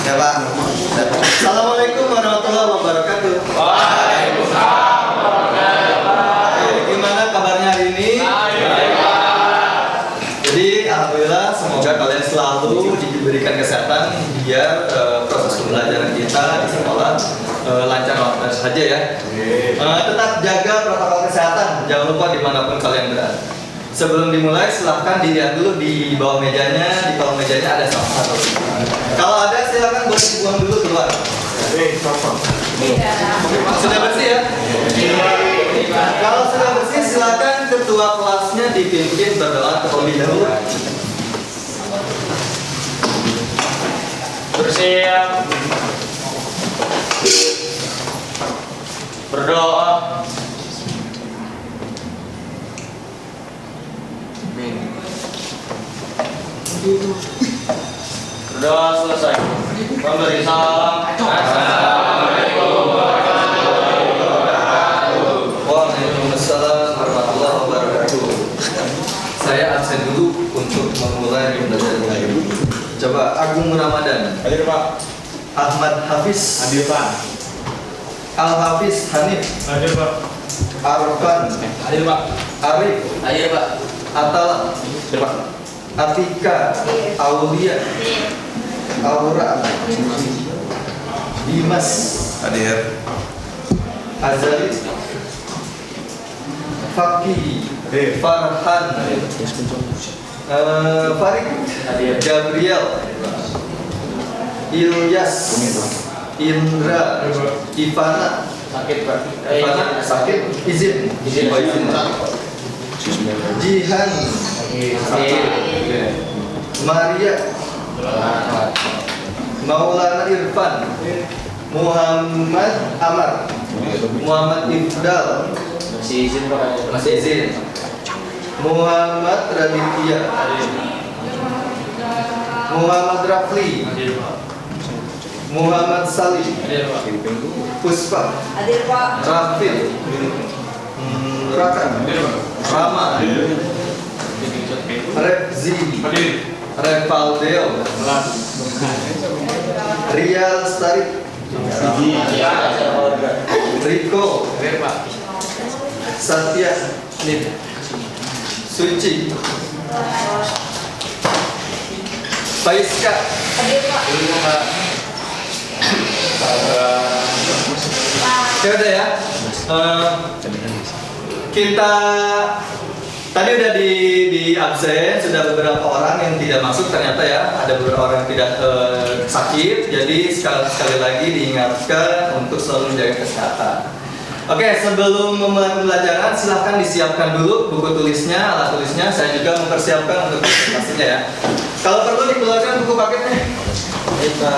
Ya Pak. Assalamualaikum warahmatullahi wabarakatuh. Waalaikumsalam warahmatullahi wabarakatuh. Gimana kabarnya hari ini? Jadi alhamdulillah semoga kalian selalu diberikan kesehatan biar proses pembelajaran kita di sekolah lancar saja ya. Tetap jaga protokol kesehatan, jangan lupa dimanapun kalian berada. Sebelum dimulai silahkan dilihat dulu di bawah mejanya, di bawah mejanya ada sampah atau tidak. Kalau ada silahkan boleh dibuang dulu keluar. Sudah bersih ya? Kalau sudah bersih silahkan ketua kelasnya dipimpin berdoa terlebih dahulu. Bersiap. Berdoa. Berdoa selesai. Memberi salam. Assalamualaikum warahmatullahi wabarakatuh. Waalaikumsalam warahmatullahi wabarakatuh. Saya absen dulu untuk memulai pembelajaran lagi. Coba Agung Ramadan. Hadir Pak. Ahmad Hafiz. Hadir Pak. Al Hafiz Hanif. Hadir Pak. Arfan. Hadir Pak. Arif. Hadir Pak. Atala. Hadir Pak. Atika. Aulia. Aura. Dimas. Hadir. Azali. Fakih. Farhan. Farid. Hadir. Gabriel. Ilyas. Indra. Ivana. Sakit Pak. Ivana sakit. Izin. Izin. Oh, izin. Jihan. Sakit. Maria. Maulana Irfan. Muhammad Amar. Muhammad Ifdal. Masih izin Pak. Masih izin. Muhammad Raditya. Muhammad Rafli. Hadir Pak. Muhammad Salim. Hadir Pak. Puspa. Hadir Pak. Rafid. Rakan. Rama. Repzi. Hadir. Revaldeo. Ria Lestari. Riko. Hadir Pak. Satya. Suci. Faiska. Hadir Pak. Ya udah ya. Kita tadi udah di absen, sudah beberapa orang yang tidak masuk ternyata ya, ada beberapa orang yang tidak sakit. Jadi sekali lagi diingatkan untuk selalu menjaga kesehatan. Oke, sebelum memulai pembelajaran silahkan disiapkan dulu buku tulisnya, alat tulisnya. Saya juga mempersiapkan untuk presentasinya ya. Kalau perlu dikeluarkan buku paketnya. Kita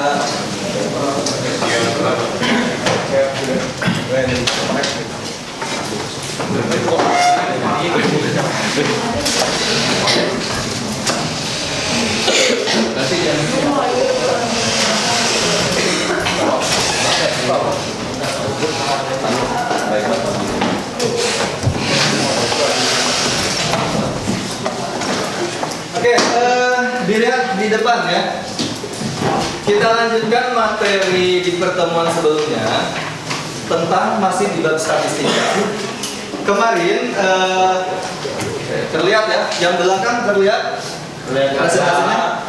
Oke, dilihat di depan ya. Kita lanjutkan materi di pertemuan sebelumnya tentang masih di bab statistika. Kemarin terlihat ya, yang belakang terlihat presentasinya.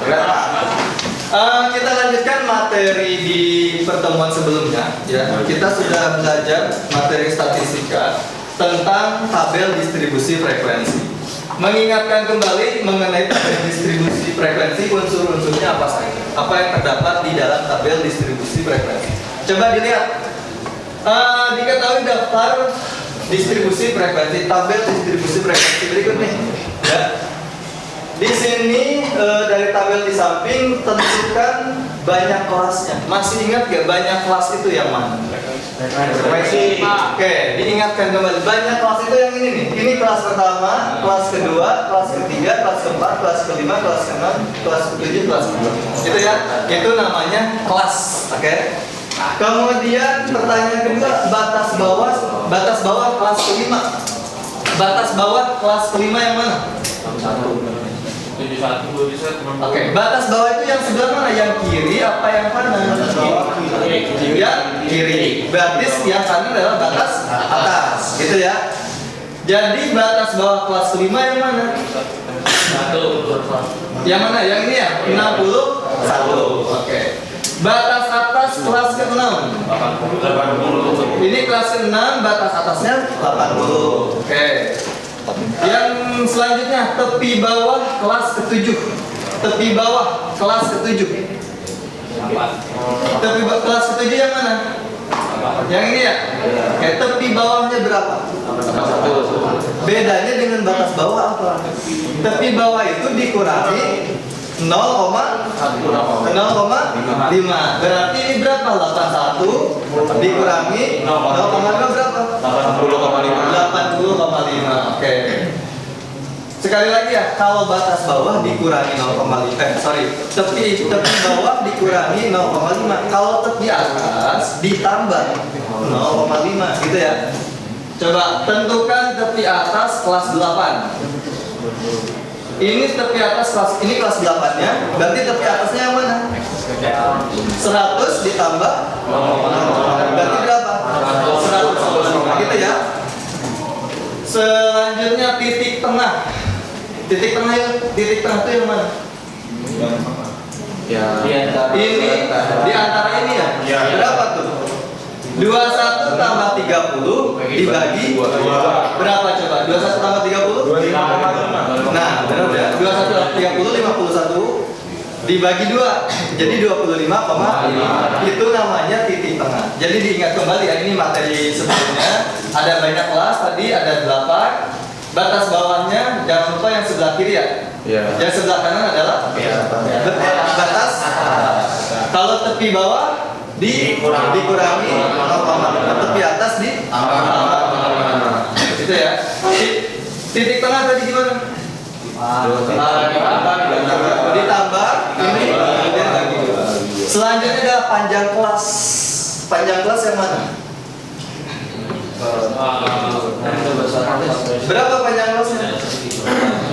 Kita lanjutkan materi di pertemuan sebelumnya ya. Kita sudah belajar materi statistika tentang tabel distribusi frekuensi. Mengingatkan kembali mengenai tabel distribusi frekuensi, unsur-unsurnya apa saja, apa yang terdapat di dalam tabel distribusi frekuensi. Coba dilihat, diketahui daftar distribusi frekuensi, tabel distribusi frekuensi berikut nih. Ya. Di sini dari tabel di samping tentukan banyak kelasnya. Masih ingat gak banyak kelas itu yang mana? Frekuensi. Oke, diingatkan kembali. Banyak kelas itu yang ini nih. Ini kelas pertama, kelas kedua, kelas ketiga, kelas keempat, kelas kelima, kelas keenam, kelas ketujuh, kelas ke-10. Itu ya. Itu namanya kelas. Oke. Kemudian pertanyaan kedua, batas bawah kelas kelima. Batas bawah kelas kelima yang mana? Oke, batas bawah itu yang sebelah mana? Yang kiri apa yang kanan? Yang kiri. Berarti yang kanan adalah batas atas, gitu ya. Jadi batas bawah kelas kelima yang mana? Yang mana? Yang ini ya? 61. Oke. Batas atas kelas ke-6. Ini kelas ke-6, batas atasnya 80. Oke. Yang selanjutnya tepi bawah kelas ke-7. Tepi bawah kelas ke-7. Tepi kelas ke-7 yang mana? Yang ini ya? Oke, tepi bawahnya berapa? Bedanya dengan batas bawah apa? Tepi bawah itu dikurangi 0,5. Berarti ini berapa? 81 dikurangi 0,5 berapa? 80,5. Oke. Sekali lagi ya, kalau batas bawah dikurangi 0,5. Tepi bawah dikurangi 0,5. Kalau tepi atas ditambah 0,5 gitu ya. Coba tentukan tepi atas kelas 8. Ini tepi atas kelas, ini kelas 8-nya. Berarti tepi atasnya yang mana? 100 ditambah 0,5. Berarti berapa? 100. Gitu ya. Selanjutnya titik tengah. Titik tengah itu yang mana? Ya. Ini di antara ini ya. Berapa tuh? 21 tambah 30 dibagi berapa coba? 21 tambah 30? 25,5. Nah, benar ya. 21 tambah 30 51 dibagi 2. Jadi 25,5. Itu namanya titik tengah. Jadi diingat kembali ya, ini materi sebelumnya. Ada banyak kelas tadi, ada 8. Batas bawahnya jangan lupa yang sebelah kiri ya. Yang sebelah kanan adalah batas atas. Kalau tepi bawah dikurangi 0,5, tepi atas ditambah. Itu ya. Titik tengah tadi gimana? Ditambah ini kemudian lagi. Selanjutnya adalah panjang kelas. Panjang kelas yang mana? Berapa panjang kelasnya?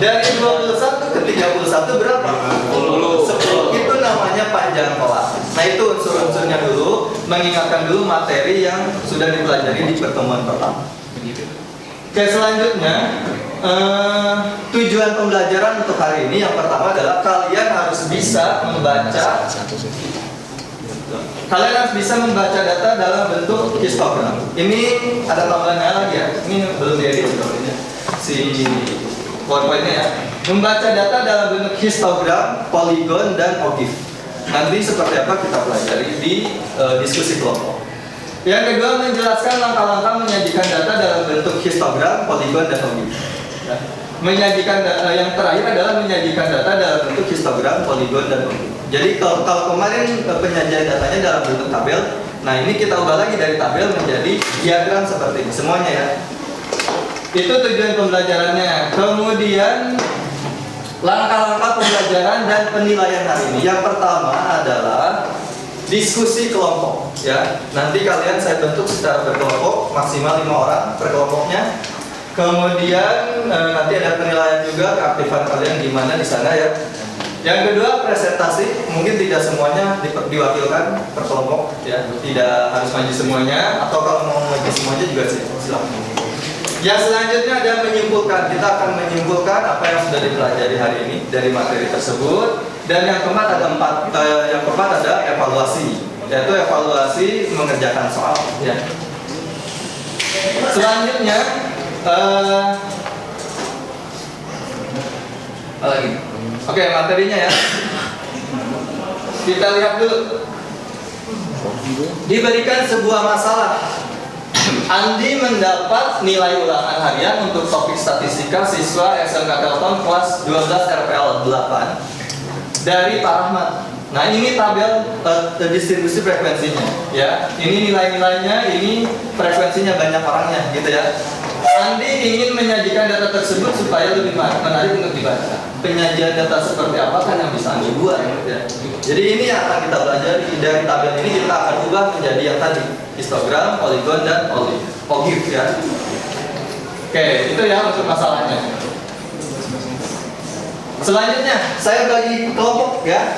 Dari 21 ke 31 berapa? 10. Itu namanya panjang kelas. Nah itu unsur-unsurnya dulu. Mengingatkan dulu materi yang sudah dipelajari di pertemuan pertama. Oke, selanjutnya tujuan pembelajaran untuk hari ini yang pertama adalah kalian harus bisa membaca. Kalian harus bisa membaca data dalam bentuk histogram. Ini ada tambahannya lagi ya. Ini belum diedit sebenarnya. Si PowerPoint-nya ya. Membaca data dalam bentuk histogram, poligon, dan ogif. Nanti seperti apa kita pelajari di diskusi kelompok. Yang kedua, menjelaskan langkah-langkah menyajikan data dalam bentuk histogram, poligon, dan ogif. Ya. Yang terakhir adalah menyajikan data dalam bentuk histogram, poligon, dan ogif. Jadi kalau kemarin penyajian datanya dalam bentuk tabel, nah ini kita ubah lagi dari tabel menjadi diagram seperti ini semuanya ya. Itu tujuan pembelajarannya. Kemudian langkah-langkah pembelajaran dan penilaian hari ini. Yang pertama adalah diskusi kelompok ya. Nanti kalian saya bentuk secara berkelompok, maksimal 5 orang per kelompoknya. Kemudian nanti ada penilaian juga keaktifan kalian gimana di sana ya. Yang kedua, presentasi. Mungkin tidak semuanya diwakilkan per kelompok ya. Tidak harus maju semuanya, atau kalau mau maju semuanya juga silakan. Yang selanjutnya ada menyimpulkan. Kita akan menyimpulkan apa yang sudah dipelajari hari ini dari materi tersebut. Dan yang keempat ada ada evaluasi, yaitu evaluasi mengerjakan soal ya. Selanjutnya apa lagi? Oke, materinya ya. Kita lihat dulu. Diberikan sebuah masalah. Andi mendapat nilai ulangan harian untuk topik statistika siswa SMK Telkom kelas 12 RPL 8 dari Pak Rahmat. Nah, ini tabel distribusi frekuensinya ya. Ini nilai-nilainya, ini frekuensinya banyak orangnya gitu ya. Andi ingin menyajikan data tersebut supaya lebih menarik untuk dibaca. Penyajian data seperti apa kan yang bisa Andi buat ya. Jadi ini yang akan kita pelajari. Dari tabel ini kita akan ubah menjadi yang tadi, histogram, poligon, dan ogif ya. Oke, itu ya untuk masalahnya. Selanjutnya saya bagi kelompok ya.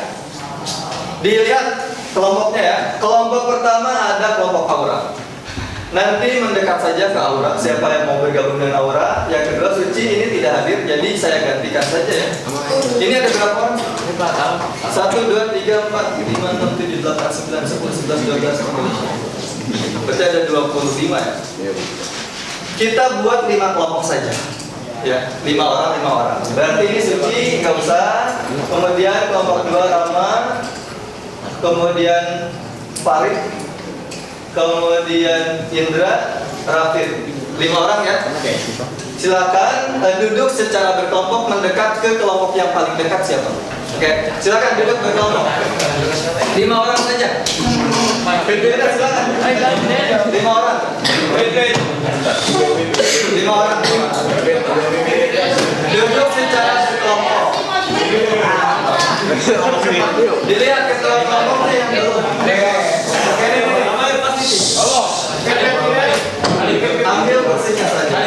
Dilihat kelompoknya ya. Kelompok pertama ada kelompok aura. Nanti mendekat saja ke aura. Siapa yang mau bergabung dengan aura? Yang kedua Suci ini tidak hadir, jadi saya gantikan saja ya. Ini ada berapa orang? 1, 2, 3, 4, 5, 6, 7, 8, 9, 10, 11, 12, 13. Berarti ada 25 ya. Kita buat 5 kelompok saja. Ya, 5 orang. Berarti ini Suci nggak usah. Kemudian kelompok 2 Rama, kemudian Farid, kemudian Indra, Rafid. 5 orang ya. Silakan duduk secara berkelompok mendekat ke kelompok yang paling dekat siapa? Oke, silakan duduk berkelompok. 5 orang saja. Beda silakan. 5 orang. 5 orang. Duduk secara berkelompok. Dilihat ketua kelompoknya yang belum. Ambil kursinya saja.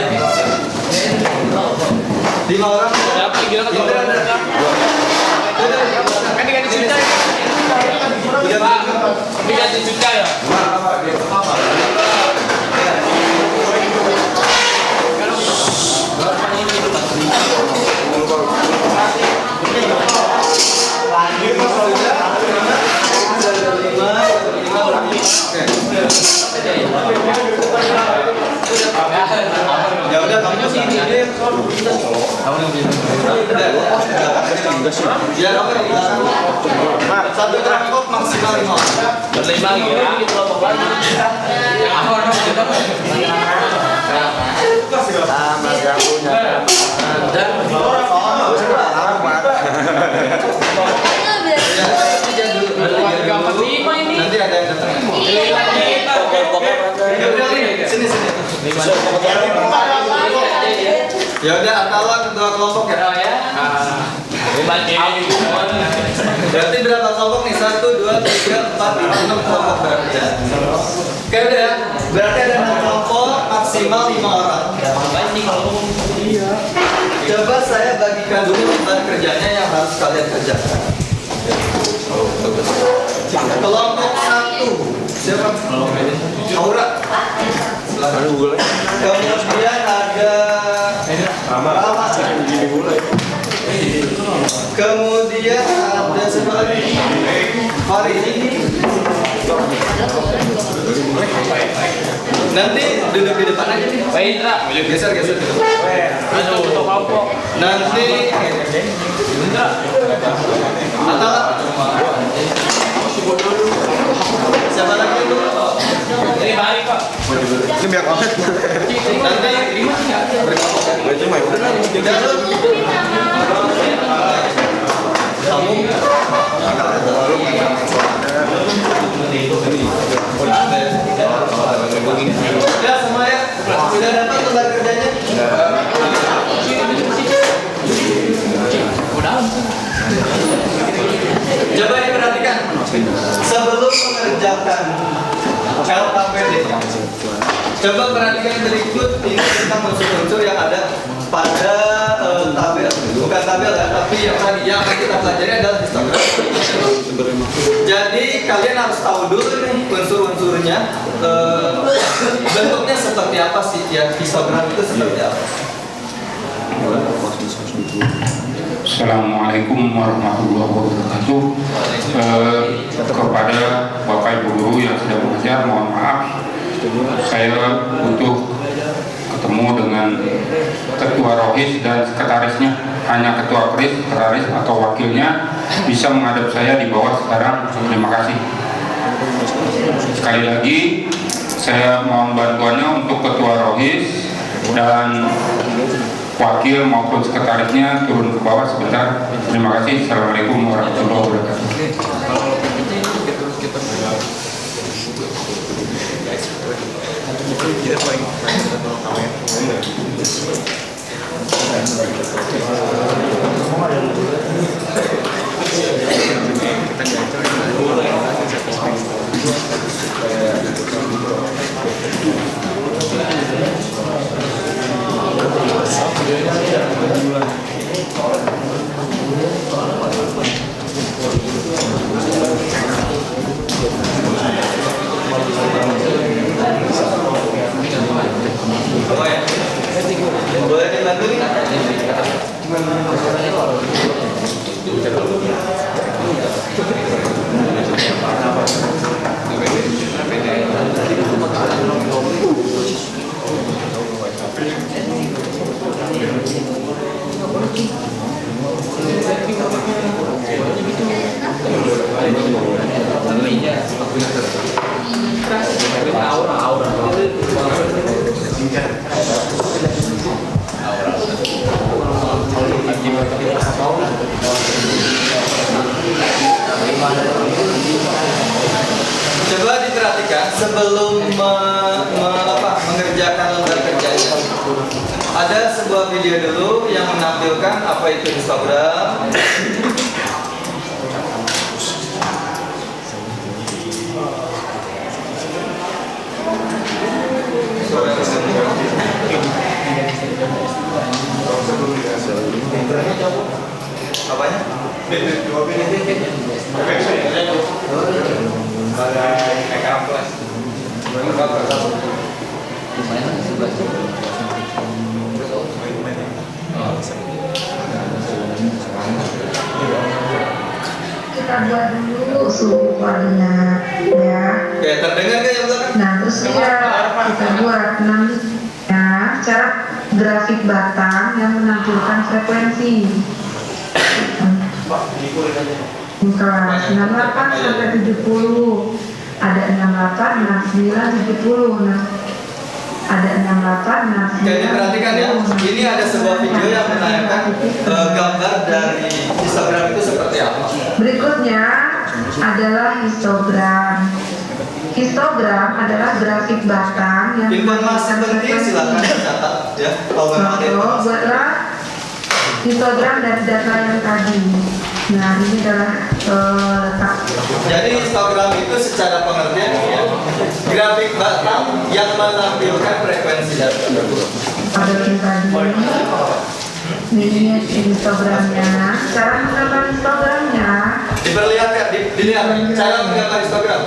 5 orang. Kan diganti juta ya? Diganti juta ya? Ya udah kamu sini deh. Ya kamu satu kelompok maksimal 5 orang. Berlima ya? Kelompok lagi. Sama gabungnya. Nanti ada yang datang. Sini. Ya udah Atala ketua kelompok ya. Berarti berapa kelompok nih? 1, 2, 3, 4, 5, 6 kelompok berarti ya. Oke udah ya. Berarti ada 6 kelompok maksimal 5 orang. Coba saya bagikan dulu beban kerjanya yang harus kalian kerjakan. Kelompok 1 siapa? Aura. Kemudian ada Rama. Kemudian ada siapa lagi? Farid. Nanti duduk di depan aja nih. Baik, Indra. Geser dulu. Untuk kelompok. Nanti Indra. Atala. Siapa lagi itu? Ini baik, Pak. Ini biar banget. Nanti berkelompok. Tidak lu. Kamu. Ya semua ya. Sudah dapat beban kerjanya? Coba diperhatikan. Sebelum mengerjakan LKPD, coba perhatikan berikut ini tentang unsur-unsur yang ada pada tabel, bukan tabel ya, tapi yang tadi yang akan kita pelajari adalah histogram. Jadi kalian harus tahu dulu nih unsur-unsurnya, bentuknya seperti apa sih ya, histogram itu seperti apa. Assalamualaikum warahmatullahi wabarakatuh. Kepada Bapak Ibu guru yang sedang mengajar, mohon maaf, saya butuh ketemu dengan ketua rohis dan sekretarisnya. Hanya ketua kris, sekretaris atau wakilnya bisa menghadap saya di bawah sekarang. Terima kasih. Sekali lagi saya mohon bantuannya untuk ketua rohis dan wakil maupun sekretarisnya turun ke bawah sebentar. Terima kasih. Assalamualaikum warahmatullahi wabarakatuh. perhatikan sebelum mengerjakan lembar kerjanya, ada sebuah video dulu yang menampilkan apa itu histogram. Apanya? Kita buat dulu suhu koordinat ya. Oke, terdengar nggak yang belakang? Nah terus kita buat 6 ya, cara grafik batang yang menampilkan frekuensi. Kelas 68 sampai 70, ada 68, 69, 70. Nah, ada 68, 69. Oke, ini perhatikan ya. Ini ada sebuah video yang menayangkan gambar dari histogram itu seperti apa. Berikutnya adalah histogram. Histogram adalah grafik batang yang Informasi penting silakan dicatat ya. Kalau memang ada Contoh, informasi. buatlah histogram dari data yang tadi. Nah, ini adalah letak Jadi histogram itu secara pengertian ya, grafik batang yang menampilkan frekuensi data. pada yang tadi. Ini histogramnya. Cara menggambar histogramnya, Diperlihatkan, dilihat cara menggambar histogram.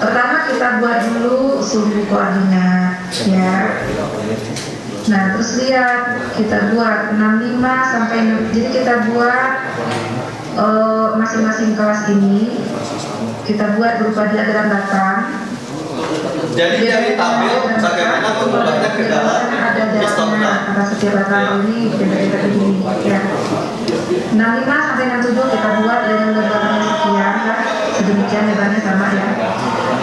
pertama kita buat dulu sumbu koordinat, ya. Nah, terus lihat kita buat 65 sampai 6. Jadi kita buat masing-masing kelas ini kita buat berupa diagram batang. Jadi dari tabel bagaimana mengubahnya ke dalam ada datanya histogram. atas setiap batang ini beda-beda begini ya. 65 sampai 67 kita buat dengan lebarnya sekian lah, sedemikian lebarnya sama ya.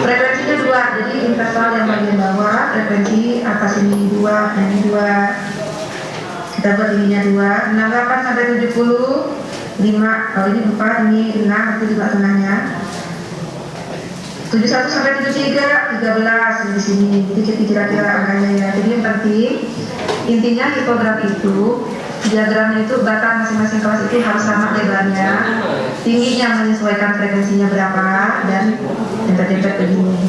Frekuensinya 2, jadi interval yang bagian bawah frekuensi atas ini 2, ini 2. Kita buat ininya 2, 68 sampai 70, 5, kalau ini 4, ini 6, nanti juga tengahnya. 71 sampai 73, 13 di sini. Jadi kira-kira angkanya ya. Jadi yang penting intinya histogram itu diagramnya itu batang masing-masing kelas itu harus sama lebarnya, tingginya menyesuaikan frekuensinya berapa dan dempet-dempet begini.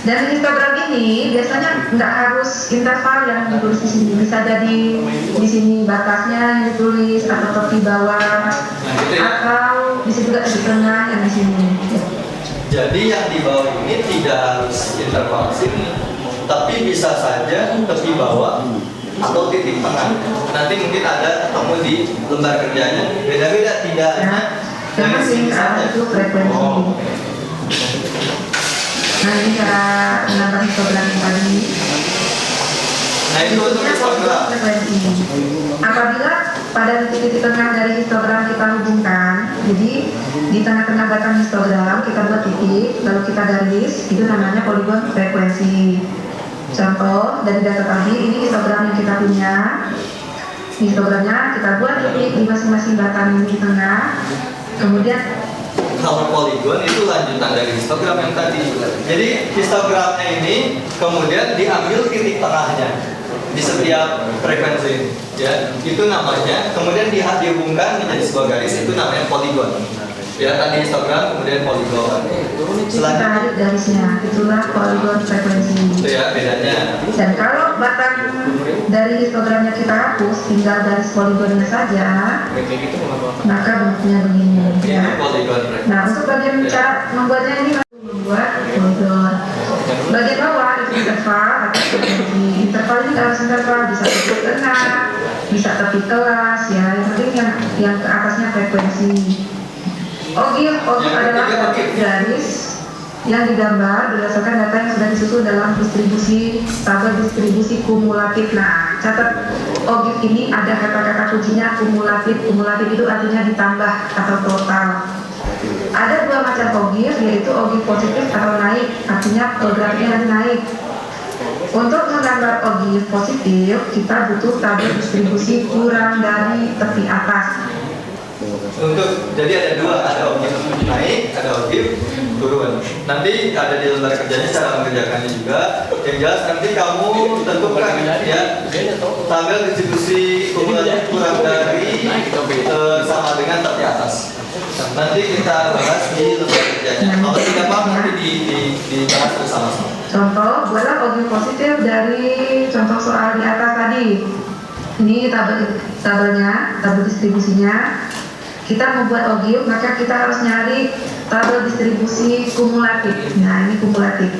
Dan histogram ini biasanya nggak harus interval yang ditulis di sini, bisa jadi di sini batasnya yang ditulis atau tepi bawah atau bisa juga di tengah yang di sini. Jadi yang di bawah ini tidak harus interval sini, tapi bisa saja tepi bawah atau titik tengah. Nanti mungkin ada ketemu di lembar kerjanya. Beda-beda, tidak hanya Yang dari penting sini saja. itu frekuensi. Nah ini cara menambah histogram yang tadi. Nah itu untuk histogram. Frekuensi. Apabila pada titik-titik tengah dari histogram kita hubungkan, jadi di tengah-tengah batang histogram kita buat titik, lalu kita garis, itu namanya poligon frekuensi. Contoh dari data tadi, ini histogram yang kita punya. Histogramnya kita buat titik di masing-masing batang di tengah. Kemudian Kalau poligon itu lanjutan dari histogram yang tadi. Jadi histogramnya ini kemudian diambil titik tengahnya di setiap frekuensi ini, ya. Itu namanya kemudian dihubungkan menjadi sebuah garis, itu namanya poligon. Ya, tadi histogram kemudian poligon. kita Selanjutnya tarik garisnya, itulah poligon frekuensi. itu ya bedanya. Dan kalau batang dari histogramnya kita hapus, tinggal garis poligonnya saja, maka bentuknya begini. Ini Ya. poligon. Nah, untuk bagian cara membuatnya ini membuat poligon. Bagian bawah itu interval atau frekuensi. Interval ini harus interval, bisa tepi tengah, bisa tepi kelas, ya. Yang penting yang ke atasnya frekuensi. Ogif adalah garis yang digambar berdasarkan data yang sudah disusun dalam tabel distribusi kumulatif. Nah, catat ogif ini ada kata-kata kuncinya kumulatif. Kumulatif itu artinya ditambah atau total. Ada dua macam ogif, yaitu ogif positif atau naik, artinya grafiknya nanti naik. Untuk menggambar ogif positif, kita butuh tabel distribusi kurang dari tepi atas. jadi ada dua, ada objek naik, ada objek turun. Nanti ada di lembar kerjanya cara mengerjakannya juga. Yang jelas nanti kamu tentukan ya tabel distribusi kumulatif kurang dari sama dengan tapi atas. Nanti kita bahas di lembar kerjanya. Kalau tidak paham nanti dibahas bersama-sama. Contoh, buatlah objek positif dari contoh soal di atas tadi. Ini tabelnya, tabel distribusinya. Kita membuat objek, maka kita harus nyari tabel distribusi kumulatif. Nah, ini kumulatif.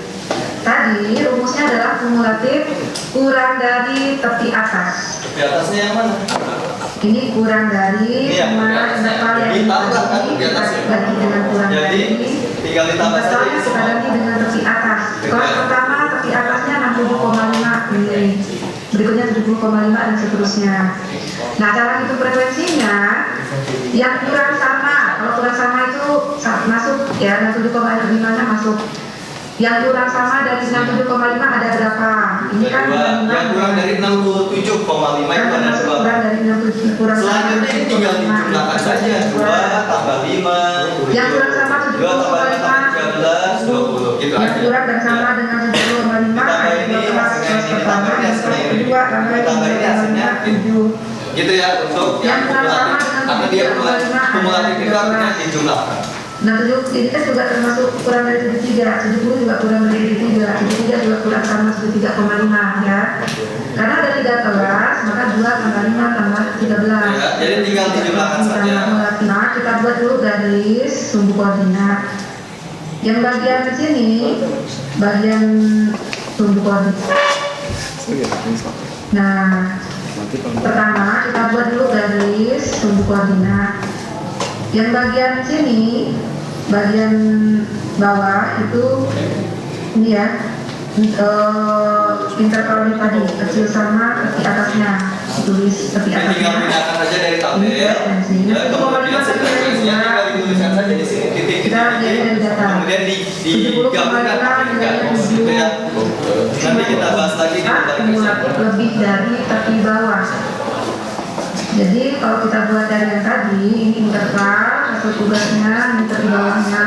Tadi rumusnya adalah kumulatif kurang dari tepi atas. Tepi atasnya yang mana? Ini kurang dari sama interval yang ditambahkan tadi di atasnya. bagi dengan kurang Jadi dari. tinggal ditambah saja. Intervalnya kita ganti dengan tepi atas. Kelas pertama tepi atasnya 67,5 ini. Berikutnya 70,5 dan seterusnya. Nah, cara hitung frekuensinya yang kurang sama. Kalau kurang sama itu masuk ya, 67,5-nya masuk. Yang kurang sama dari 67,5 ada berapa? Ini kan yang kurang dari 67,5 itu ada dua. kurang dari 67 kurang Selanjutnya ini tinggal dijumlahkan saja 2 tambah 5. Yang kurang sama 2 tambah 5 tambah 13 20 gitu yang aja. kurang dan sama dengan 70,5 Ditambah ini hasilnya ini, ditambah ini hasilnya ini. kedua tambah Ditambah ini hasilnya 7 gitu ya untuk yang kumulatif. Atau dia kumulatif itu artinya dijumlahkan. Nah, 7 ini kan juga termasuk kurang dari 73, 70 juga kurang dari 73, 73 juga kurang sama 73,5 ya. Karena ada 3 kelas, maka 2 tambah 5 tambah 13. Ya, jadi tinggal dijumlahkan saja. Nah, kita buat dulu garis sumbu koordinat. Yang bagian di sini, bagian sumbu koordinat. Nah, pertama kita buat dulu garis sumbu koordinat. Yang bagian sini, bagian bawah itu ini ya, interval ini tadi kecil sama tepi atasnya, tulis tepi Ini tinggal atasnya. pindahkan saja dari tabel. Ya, kemudian frekuensinya tinggal dituliskan saja di sini titik Kita lihat dari data. kemudian digabungkan gitu ya. Nanti kita bahas lagi di lembar kerja. Kumulatif lebih dari tepi bawah. Jadi kalau kita buat dari yang tadi, ini interval, hasil tugasnya, ini tepi bawahnya.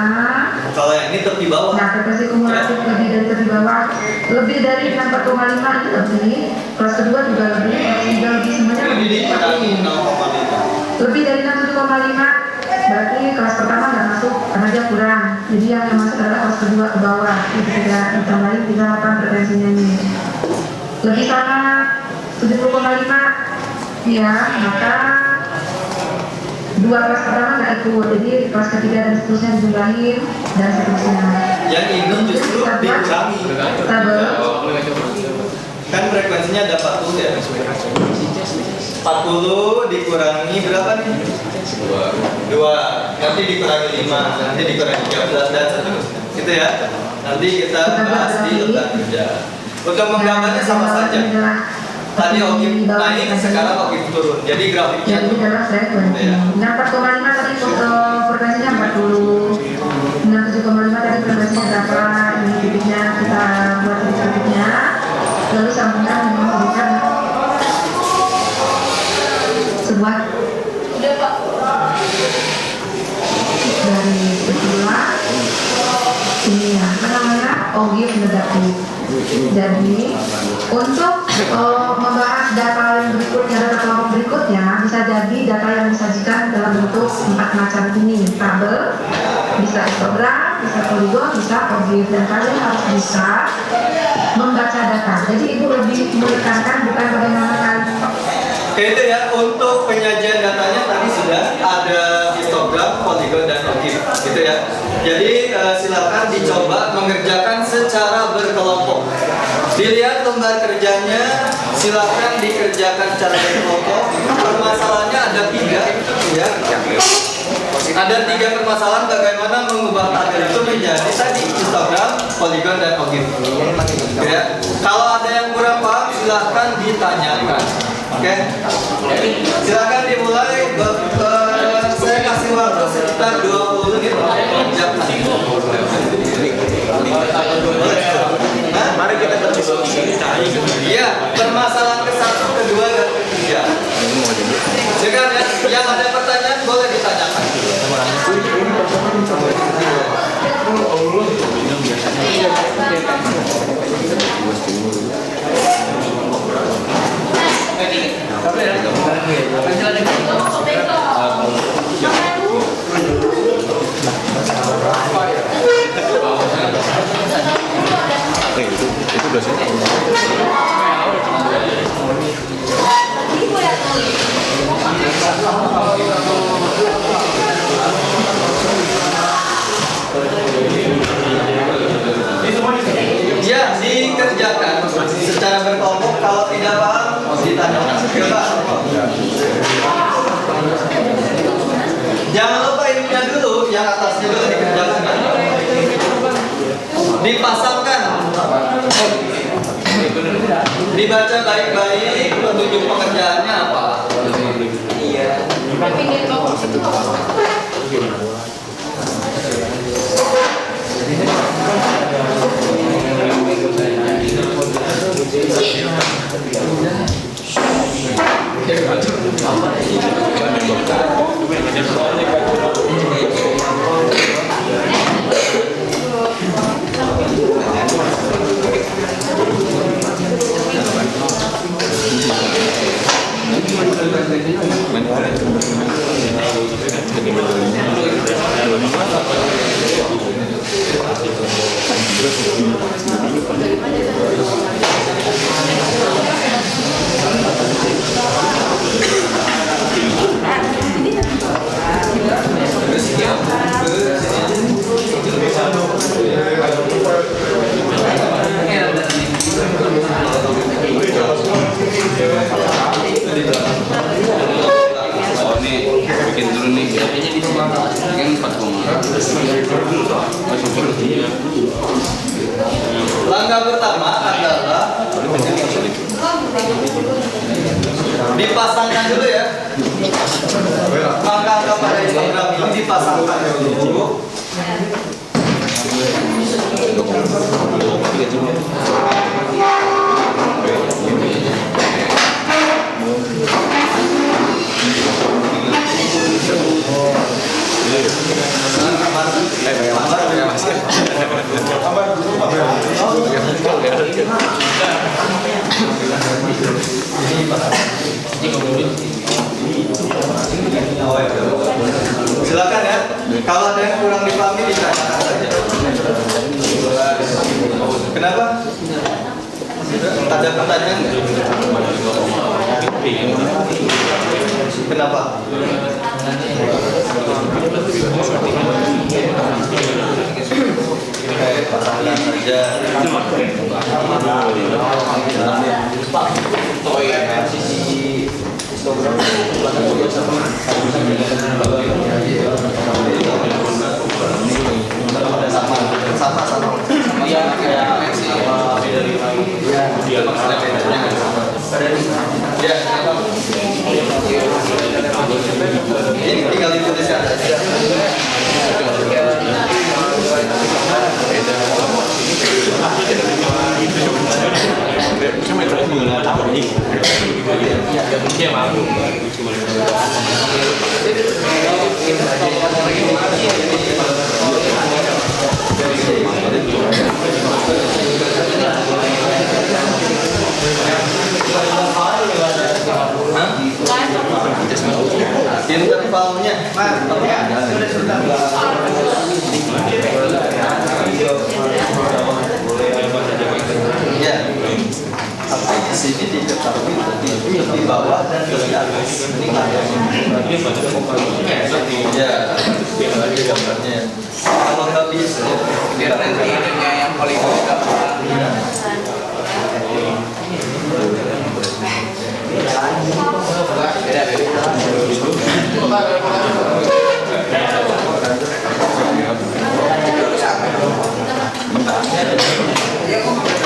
Kalau yang ini tepi bawah. Nah, frekuensi kumulatif lebih dari tepi bawah, lebih dari 64,5 itu lebih. Kelas kedua juga lebih, kelas tiga lebih, semuanya Ini lebih. dikurangi 0,5. Lebih dari 67,5, berarti kelas pertama nggak masuk karena dia kurang. Jadi yang masuk adalah kelas kedua ke bawah. Itu tidak ditambahin 38 frekuensinya ini. Lebih sama 70,5. Ya, maka 2 kelas pertama nggak ikut, jadi kelas ketiga dan seterusnya dijumlahin dan seterusnya. Yang ini justru dikurangi. Tabel Kan frekuensinya ada 40 ya. 40 dikurangi berapa nih? 2. Nanti dikurangi 5, nanti dikurangi 13 dan seterusnya. Gitu ya. Nanti kita bahas di lembar kerja. Untuk menggambarnya sama saja. Tadi objek naik, sekarang objek turun. Jadi grafiknya jadi adalah frekuensi. Yang 4,5 tadi frekuensinya 40. Yang 7,5 tadi frekuensinya berapa? Ini titiknya kita buat di titiknya. Lalu sambungkan dengan memberikan sebuah dari kedua ini ya, apa namanya, objek negatif. Jadi untuk membahas data yang berikutnya, data kelompok berikutnya, bisa jadi data yang disajikan dalam bentuk 4 macam ini, tabel, bisa histogram, bisa poligon, bisa objek, dan kalian harus bisa membaca data. Jadi itu lebih menekankan bukan bagaimana kalian. Oke, itu ya untuk penyajian datanya tadi sudah ada histogram, poligon dan objek, gitu ya. Jadi silakan dicoba mengerjakan secara berkelompok. Dilihat lembar kerjanya, silakan dikerjakan secara berkelompok. Permasalahannya ada 3, ya. Ada 3 permasalahan bagaimana mengubah tabel itu menjadi tadi histogram, poligon dan objek. Ya. Kalau ada yang kurang paham, silakan ditanyakan. Oke, silakan dimulai. Saya kasih waktu sekitar 20 menit untuk mengerjakan. Mari kita berdiskusi. Iya, permasalahan ke-1, ke-2, dan ke-3. Sekarang ya, yang ada pertanyaan boleh ditanyakan. Dipasangkan. Dibaca baik-baik petunjuk pekerjaannya apa? Iya. Oh ini bikin dulu nih bikin 4 Langkah pertama adalah dipasangkan dulu ya. Angka-angka pada histogram ini dipasangkan dulu. Silakan ya. Kalau ada yang kurang dipahami ditanyakan saja. Kenapa? Ada pertanyaan nggak? Kenapa? Pasangkan saja. Sama. Iya, kayak ini tinggal dituliskan saja. Intervalnya, ya. Tapi di sini diketahui di bawah dan di atas. Ini ya, gambarnya. Kalau nggak bisa, biar nanti yang paling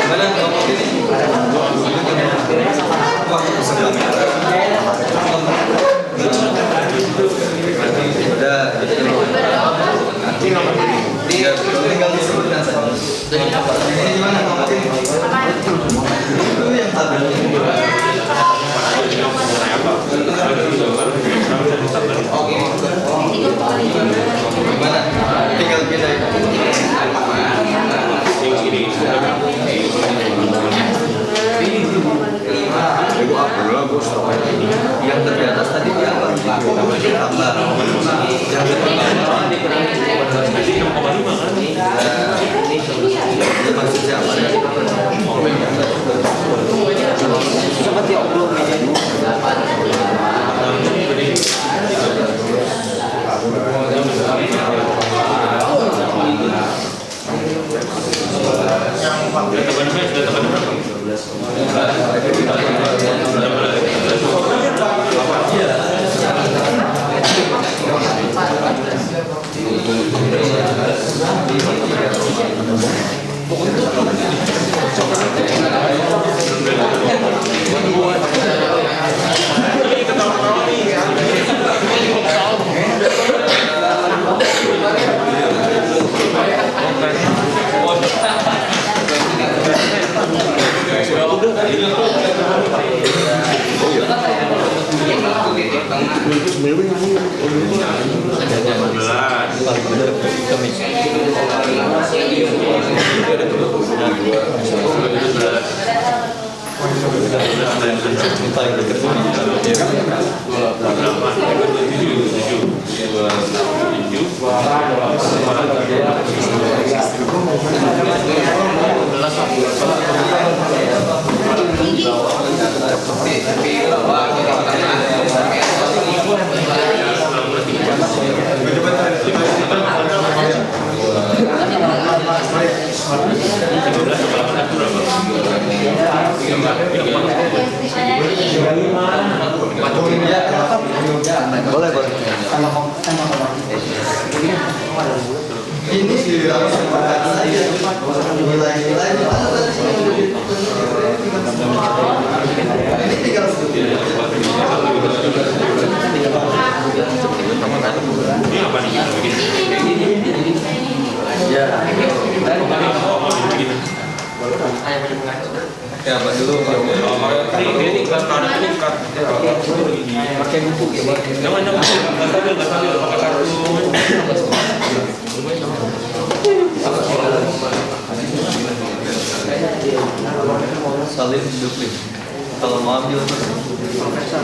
mana ngomong ini? Tinggal disebutkan saja. Ini gimana ngomong ini? Itu yang tabelnya. Oh, gini. Boleh, boleh. Ini dilaksanakan saja nilai-nilai mana tadi sih? Ini tinggal ya Pak dulu Ini pakai buku jangan pakai kartu. salin duplik. Kalau mau ambil profesor.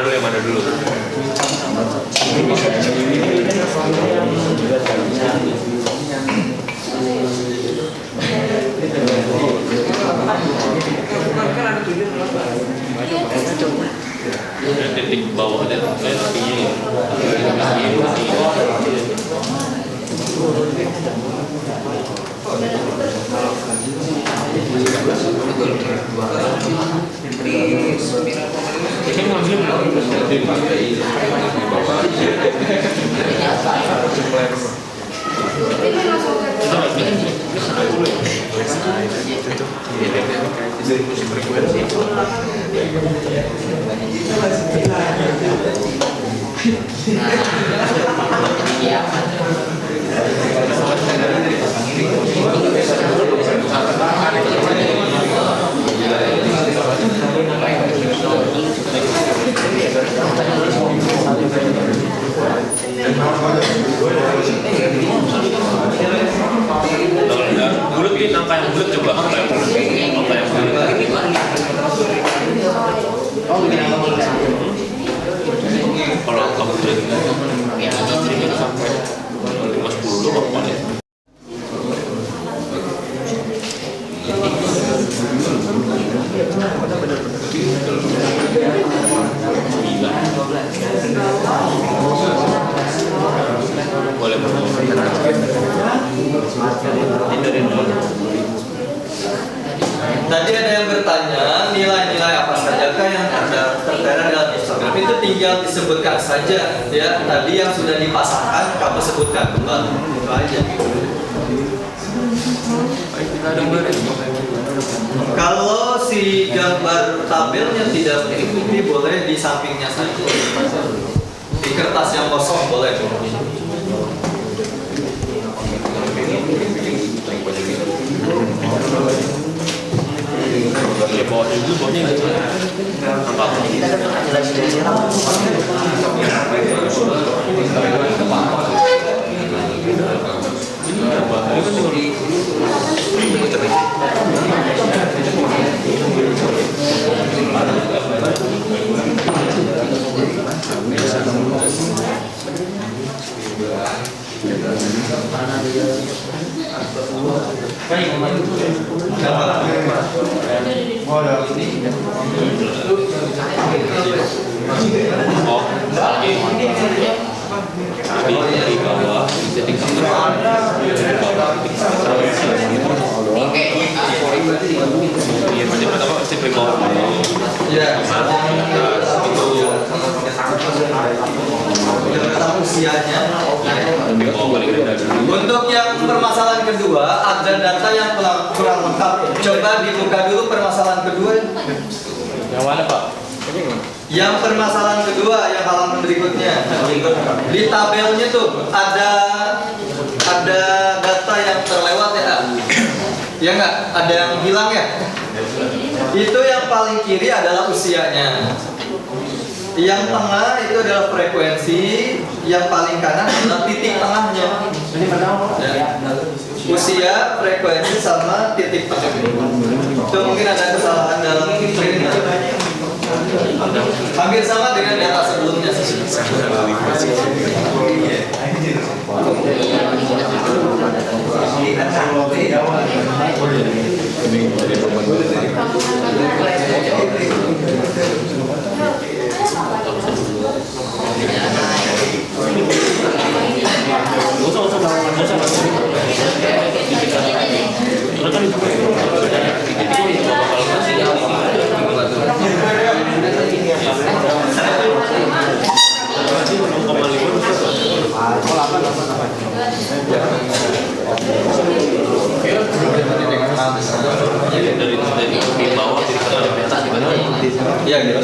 Yang mana dulu? Titik bawah dan bulat ini angka yang bulat coba angka yang bulat. Kalau angka bulat ini sampai 50 doang paling. Boleh Tadi ada yang bertanya nilai-nilai apa sajakah yang tertera dalam Instagram itu tinggal disebutkan saja ya. Tadi yang sudah dipasangkan kamu sebutkan kembali itu aja. Kalau si gambar tabelnya tidak mengikuti boleh di sampingnya saja. Di kertas yang kosong boleh. Usianya Oh, balik ke data. Untuk yang permasalahan kedua, ada data yang kurang lengkap. Coba dibuka dulu permasalahan kedua. Yang mana Pak? Yang permasalahan kedua, yang halaman berikutnya. Di tabelnya tuh ada data yang terlewat ya. Ya nggak? Ada yang hilang ya? Itu yang paling kiri adalah usianya. Yang tengah itu adalah frekuensi, yang paling kanan adalah titik tengahnya. Ya. Usia, frekuensi sama titik tengah. Itu mungkin ada kesalahan dalam print. Hampir sama dengan data sebelumnya. Dari bawah jadi ke atas gimana? Iya gitu.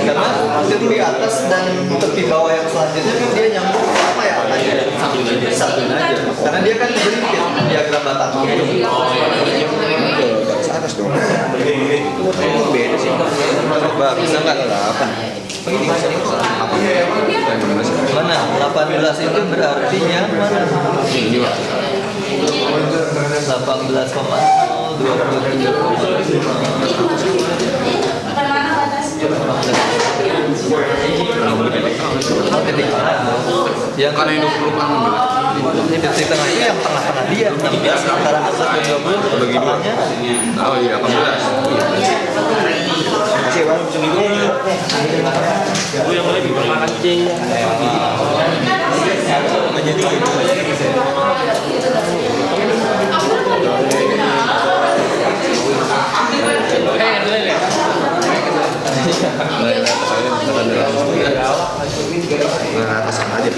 Karena tepi atas dan tepi bawah yang selanjutnya kan dia nyambung sama ya angkanya. Satu aja. Karena dia kan berimpit diagram batang. Oh iya. Ke atas dong. Beda sih. Bagus enggak? 8. Mana? 18 itu berarti yang mana? 18,23. Yang Karena yang 20 kan titik tengah itu yang tengah-tengah dia 16 antara 16 dan 20 bagi tengahnya. oh iya 18. Oh yang mulai dipermakan C. Atas aja.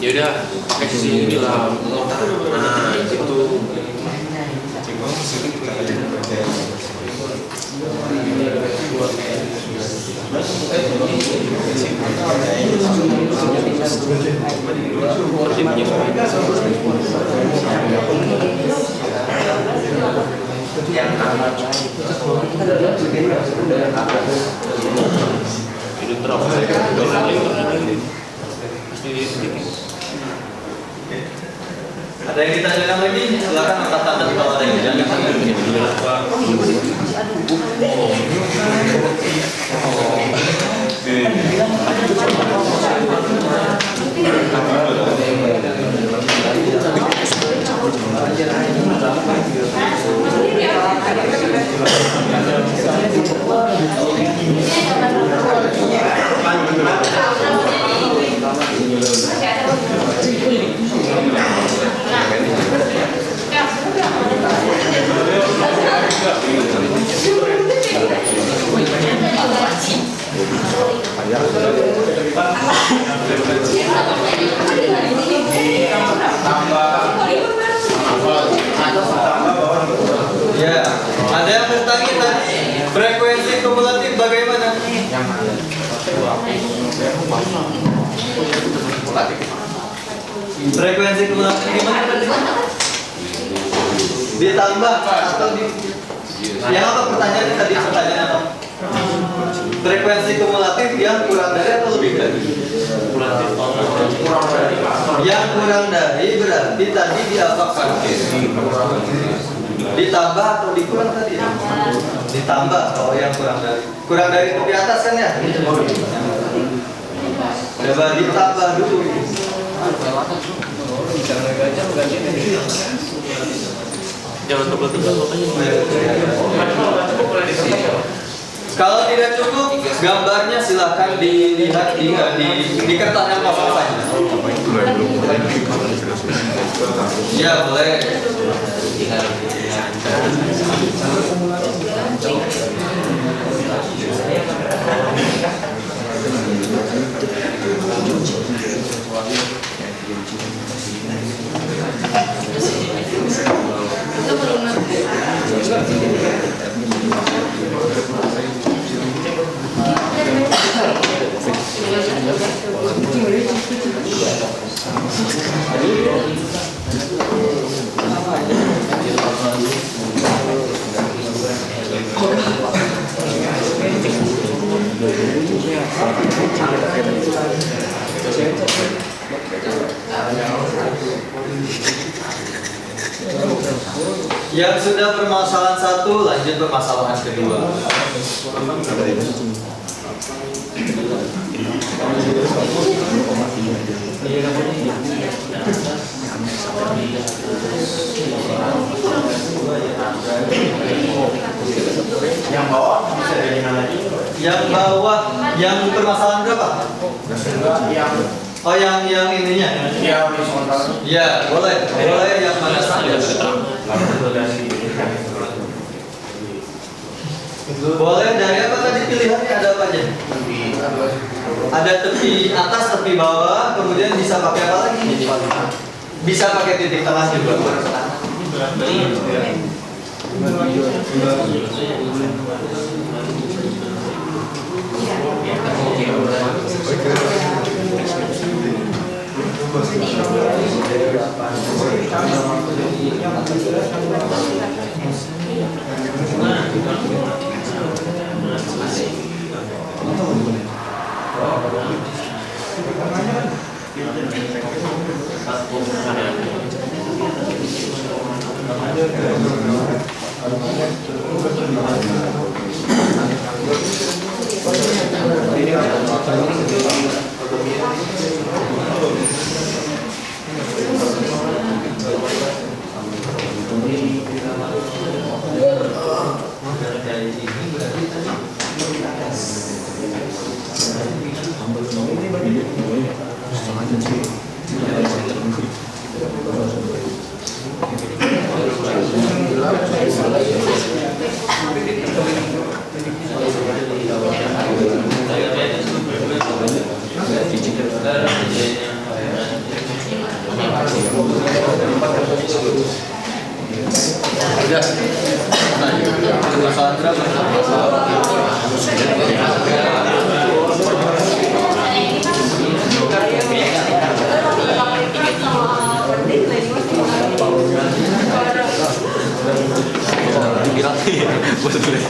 Ya udah pakai sisi ini lah. Nah itu. Itu terus. Ada yang ditanyakan lagi? Silakan angkat tangan kalau ada yang ditanyakan. Ya, ada yang bertanya tadi frekuensi kumulatif bagaimana? Frekuensi kumulatif gimana? Ditambah atau di? Yang apa pertanyaannya tadi? Pertanyaan apa? frekuensi kumulatif yang kurang dari atau lebih dari? Yang kurang dari berarti tadi diapakan? Ditambah atau dikurang tadi? Ditambah. Oh, yang kurang dari. Kurang dari itu di atas kan ya? Coba ditambah dulu. Jangan tebel-tebel Kalau tidak cukup, gambarnya silahkan dilihat di kertas yang kosong saja. Ya, boleh. Yang sudah permasalahan satu, lanjut permasalahan kedua. Yang bawah bisa dari mana lagi? Yang bawah, yang permasalahan berapa? Oh, yang ininya? Iya, horizontal. Ya, boleh yang mana saja. Boleh dari apa tadi pilihannya, ada apa aja? Ada tepi atas, tepi bawah, kemudian bisa pakai apa lagi? Bisa pakai titik tengah juga.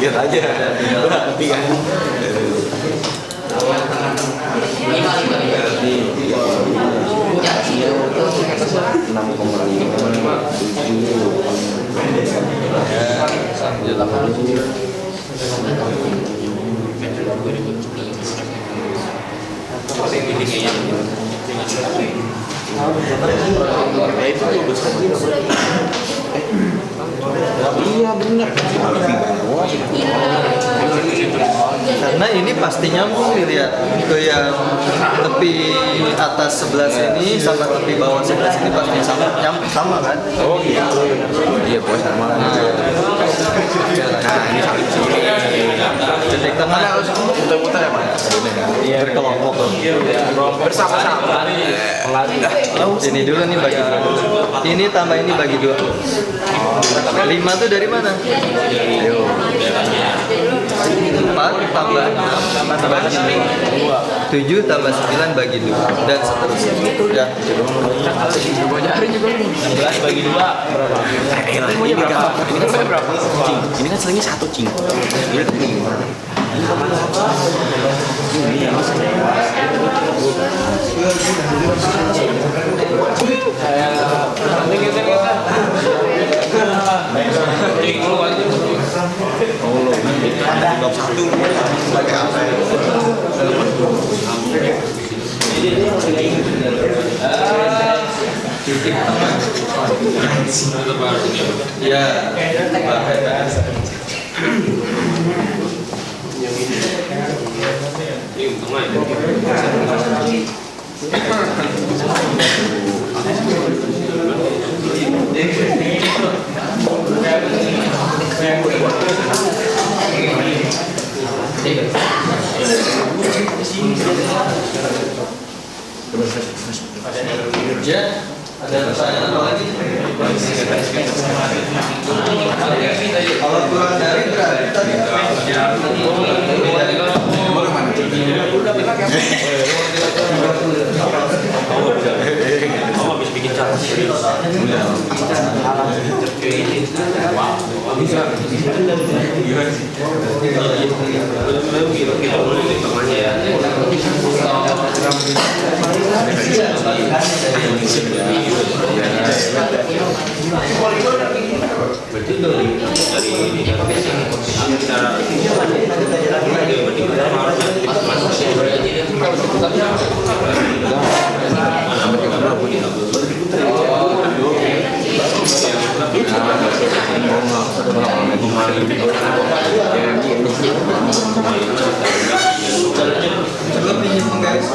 Lihat aja, nanti kan. Iya benar. Karena ini pasti nyambung dilihat ke yang tepi atas sebelah sini sama tepi bawah sebelah sini pasti sama kan? Oh iya. Iya bos sama. Nah ini saling sini. Titik tengah Harus muter-muter ya pak. iya berkelompok. Bersama-sama. Ini dulu nih bagi dua. Ini tambah ini bagi dua. 5 tuh dari mana? 4 tambah 6 tambah 2. 7 tambah 9 bagi 2 dan seterusnya. Ya. 16 bagi 2 berapa? Ini kan berapa? Cing. Ini kan selingnya 1 cing. Ini kan Ya. Ya, ada pertanyaan apa lagi? Kalau kurang dari berarti tadi Oh, habis bikin cara serius. coba pinjam guys.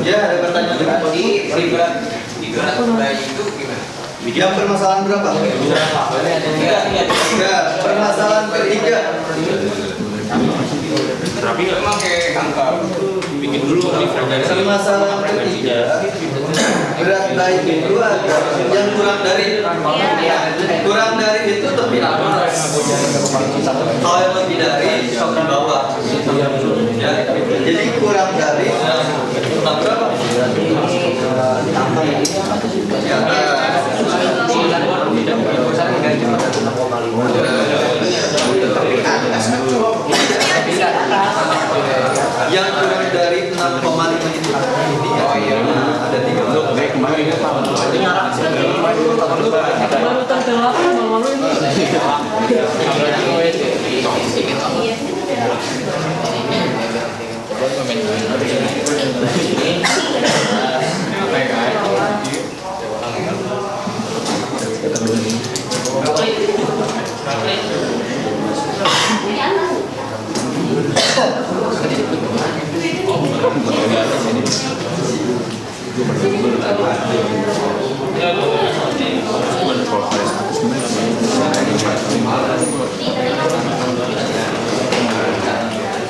Ya, ada pertanyaan lagi. Yang permasalahan berapa? Ya, permasalahan ketiga. Tapi nggak pakai angka. Bikin dulu Permasalahan ketiga. Berat baik itu ada yang kurang dari itu lebih atas. Kalau yang lebih dari di bawah. Ya, jadi kurang dari berapa? Yang kurang dari 6,5 itu ini ya. Ada 3.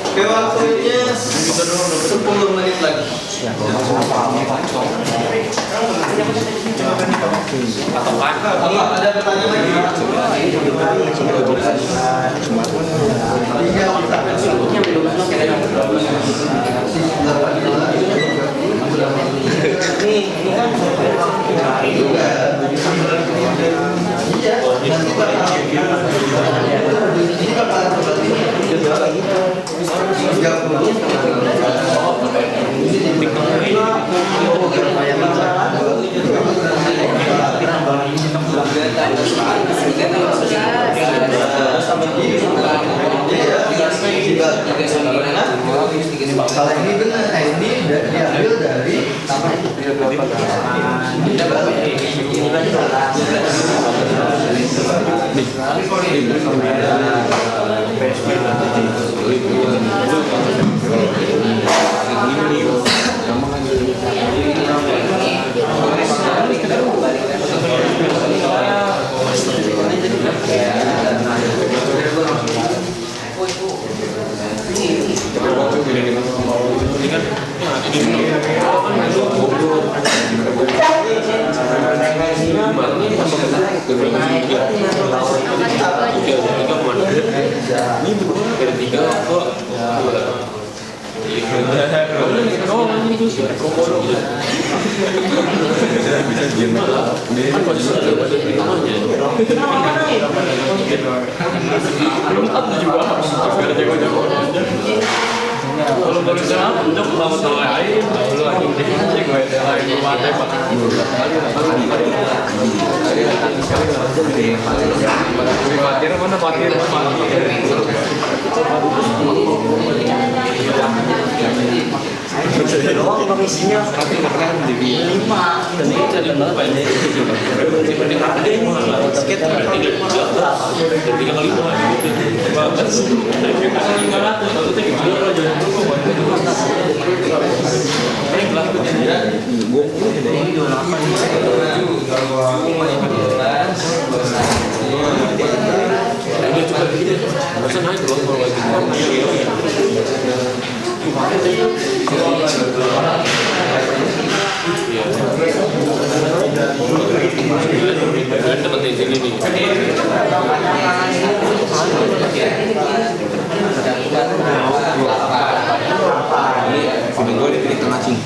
Oke, waktunya 10 menit lagi. Apa ada pertanyaan lagi? Iya, Kalau ini benar, ini diambil dari apa? Kalau baru sama untuk lama tahu aja, lu lagi deh gue lagi mati pak. Patir mana patir? doang komisinya 5 dan ini jadi berapa ini? Seperti harga yang mahal, tiket berarti 3 kali 5. Bagus. 500 satu tiket berapa aja? Masa naik loh kalau lagi teman di sini nih. Gue di tengah sini.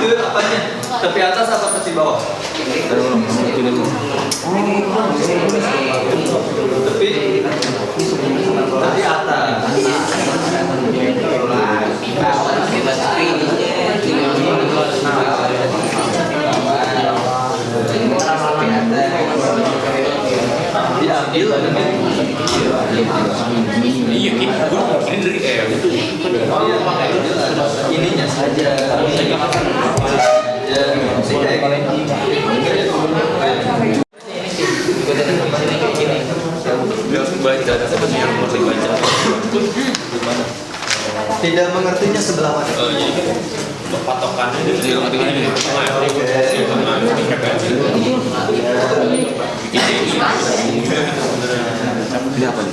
Itu apanya? Tepi atas apa tepi bawah? Tepi atas. Diambil Iya, ini dari itu. ininya saja. Tidak mengertinya sebelah mana? Jadi untuk patokannya itu ini. Ini apa nih?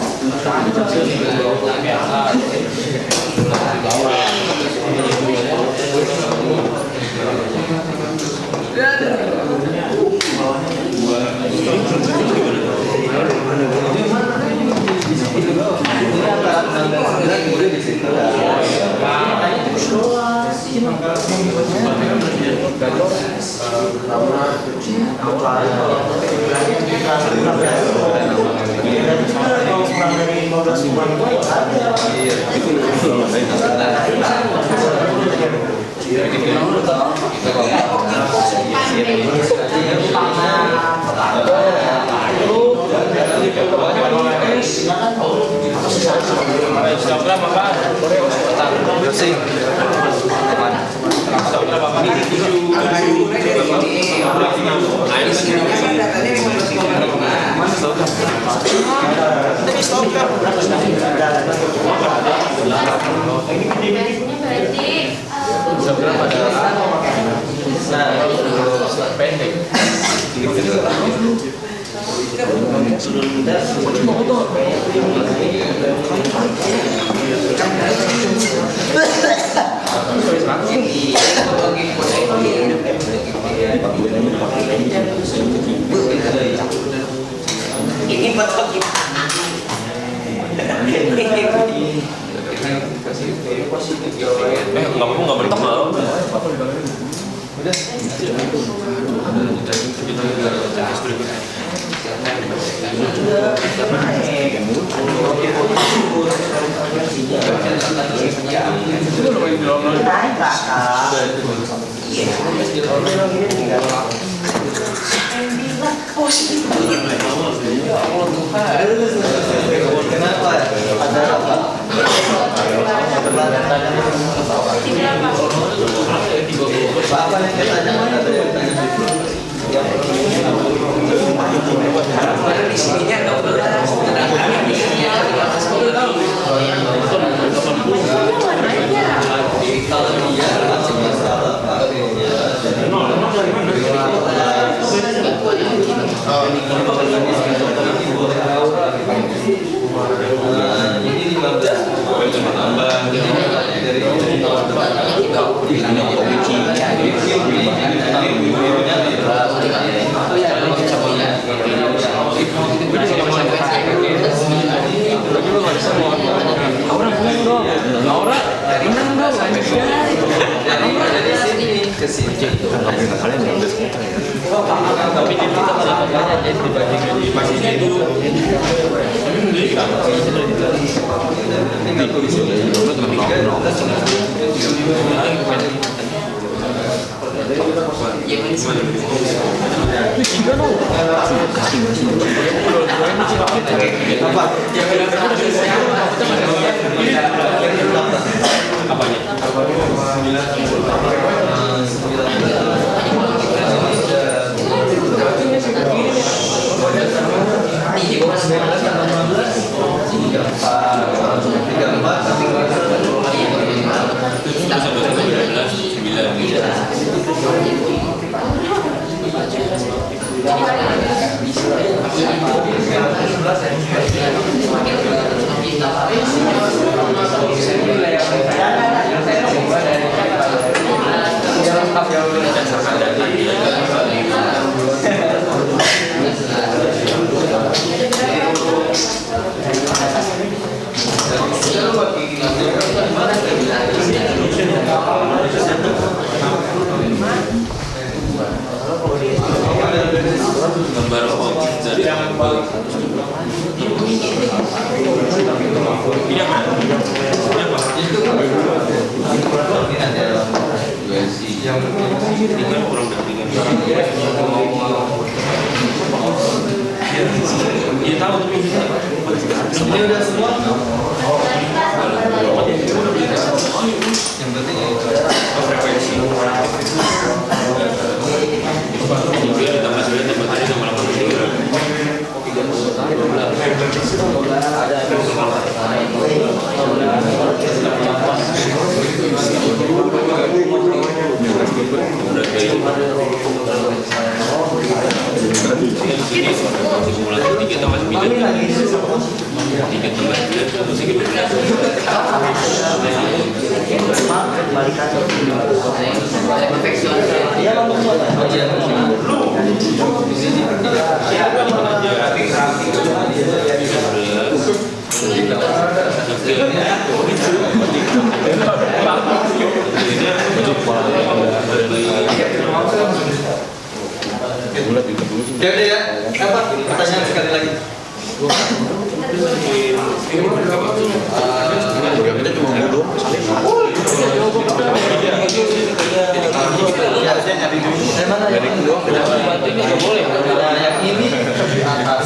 Pendek. Ini betul. Nggak bertemu. Kenapa? Ada apa? Apa yang kita tanya? Ada yang tanya. Di sininya nggak boleh. Kalau dia masih masalah ini 15 ke sini. Tapi di kita dibanding masih itu gambar dari Ini udah semua. Yang penting frekuensi. Ditambah 9 tambah tadi tambah Ya udah ya. Apa? Pertanyaan sekali lagi. Kita cuma bodoh. Ya, saya nyari dulu. Saya mana ya? Bantunya nggak boleh. Nah, yang ini di atas.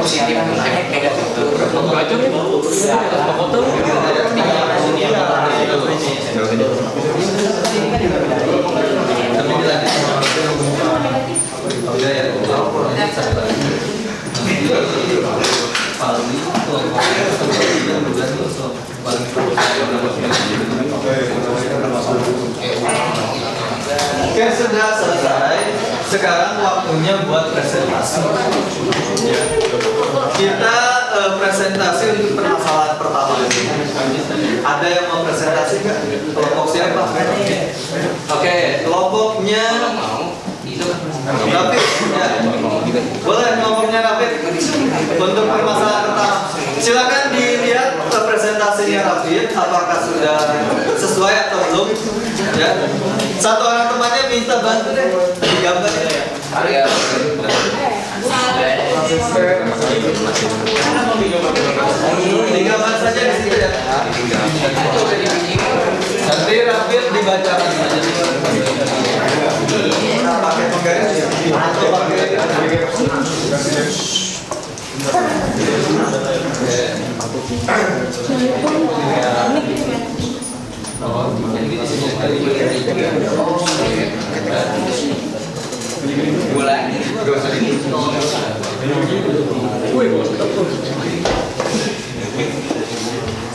Positif naik negatif turun. Belajar nih. Foto. Tapi dilanjut. Udah ya. sekarang waktunya buat presentasi. Ya. Kita presentasi untuk permasalahan pertama ini. Ada yang mau presentasi nggak? Kelompok siapa? Oke, kelompoknya Rafiq. Ya. Boleh kelompoknya Rafiq untuk permasalahan pertama. Silakan dilihat presentasinya Rafiq, apakah sudah sesuai atau belum. Ya. Satu orang temannya minta bantu deh digambar ya. Digambar saja di situ ya. Nanti Rafiq dibacakan saja. Pakai penggaris ya? Atau pakai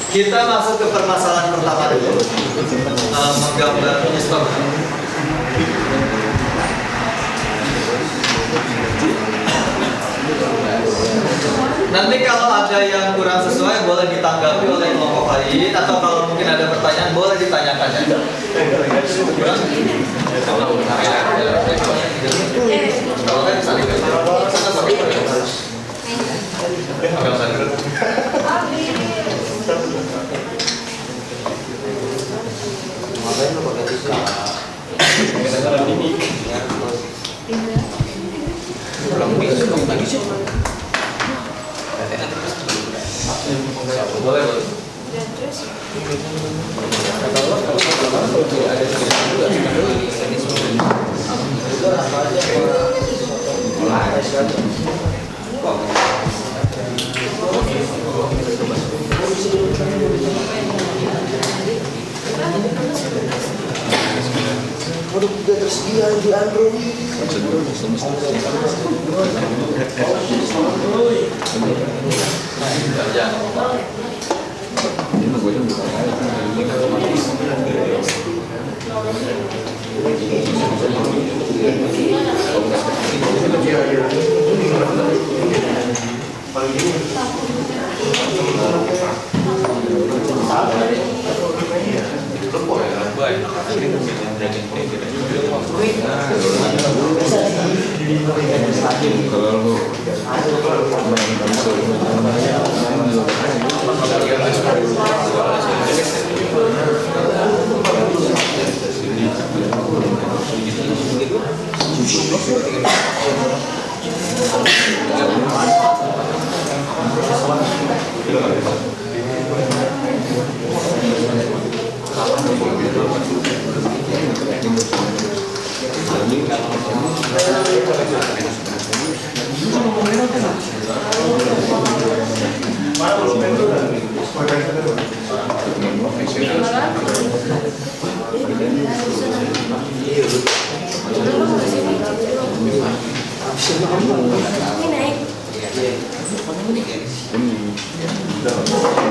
kita masuk ke permasalahan pertama dulu, menggambar histogram. Nanti kalau ada yang kurang sesuai boleh ditanggapi oleh kelompok lain, atau kalau mungkin ada pertanyaan boleh ditanyakan ya. Boleh. Produk tidak tersedia di Android.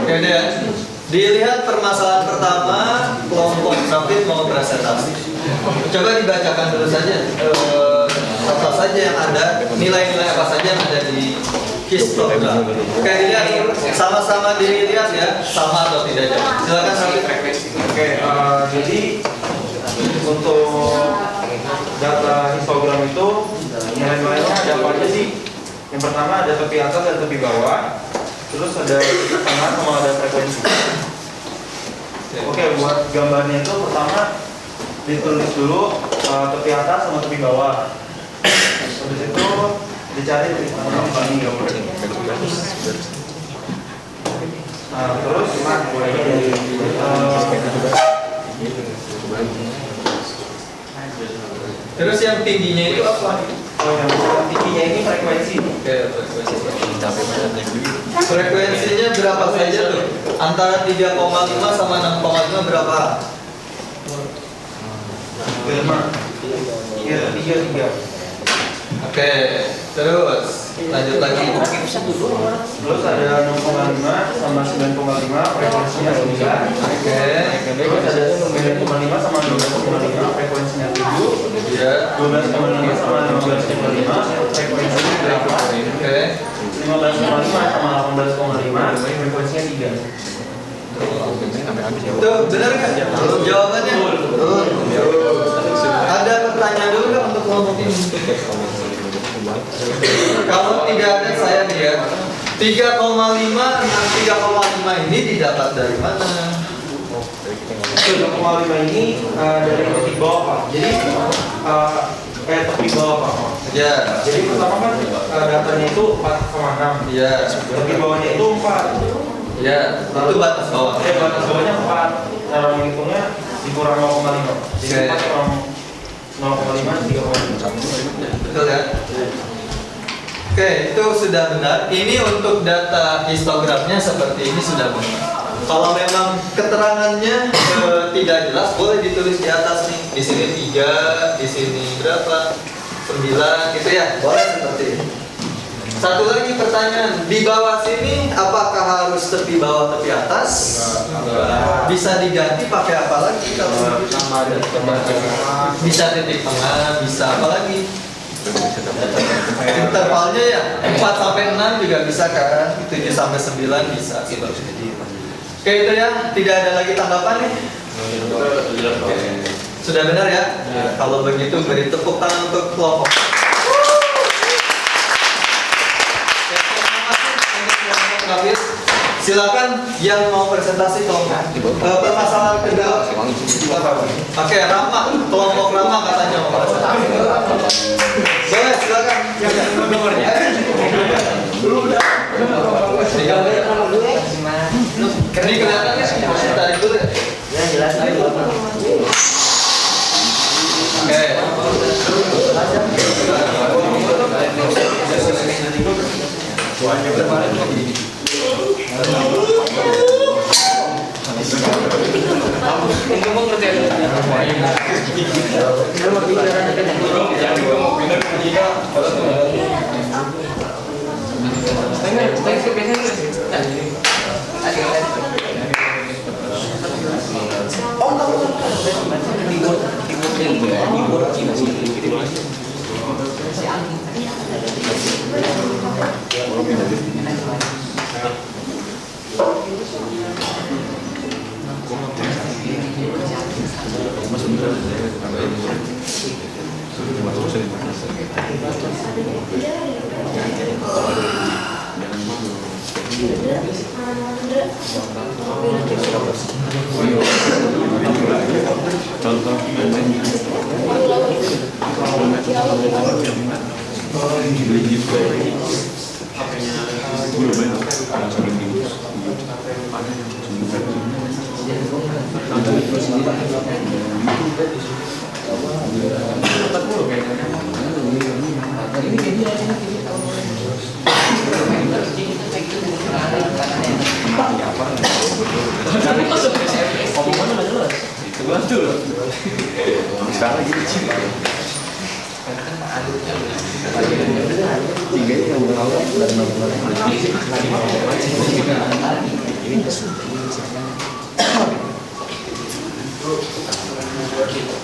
Oke deh, dilihat permasalahan pertama, kelompok Rafiq mau presentasi. Coba dibacakan dulu saja apa saja yang ada, nilai-nilai apa saja yang ada di histogram. Oke, dilihat sama-sama dilihat ya, sama atau tidak. Silakan Rafiq. Oke, jadi untuk data histogram itu nilai-nilainya ada apa aja sih? Yang pertama ada tepi atas dan tepi bawah, terus ada titik tengah sama ada frekuensi. Oke, buat gambarnya itu pertama ditulis dulu tepi atas sama tepi bawah. Habis itu dicari titik tengah dibanding gambar. Nah, terus yang tingginya itu apa? Oh, yang tingginya ini frekuensi. Frekuensinya berapa saja tuh? Antara 3,5 sama 6,5 berapa? 5. Iya, 3. Oke, terus lanjut lagi. Terus ada 0,5 sama 9,5 frekuensinya 9. Oke. Terus ada 9,5 sama 12,5 frekuensinya 7. Ya. 12,5 sama 15,5 frekuensinya 8. Oke. 15,5 sama 18,5 frekuensinya 3. Tuh, benar nggak? Jawabannya? Ada pertanyaan dulu nggak untuk kelompok ini? Kalau tidak ada saya nih ya. 3,5 dan 3,5 ini didapat dari mana? 3,5 ini dari tepi bawah Pak. Jadi tepi bawah Pak. Ya. Jadi pertama kan datanya itu 4,6. Ya. Tepi bawahnya itu 4. Ya. Itu batas bawah. Batas bawahnya 4. Cara menghitungnya dikurang 0,5. Jadi 4 kurang 0,5 3,5. Betul ya? Oke, itu sudah benar. Ini untuk data histogramnya seperti ini sudah benar. Kalau memang keterangannya tidak jelas, boleh ditulis di atas nih. Di sini 3, di sini berapa? 9 gitu ya. Boleh seperti ini. Satu lagi pertanyaan, di bawah sini apakah harus tepi bawah tepi atas? Bisa diganti pakai apa lagi kalau bisa titik tengah, bisa apa lagi? Intervalnya ya 4 sampai 6 juga bisa kan? 7 sampai 9 bisa. Oke, itu ya, tidak ada lagi tanggapan nih. Sudah benar ya? Kalau begitu beri tepuk tangan untuk kelompok. Hafiz, silakan yang mau presentasi kelompok permasalahan kedua. Oke, Rama, kelompok Rama katanya mau presentasi. Boleh, silakan. Ini kelihatannya tarik dulu ya.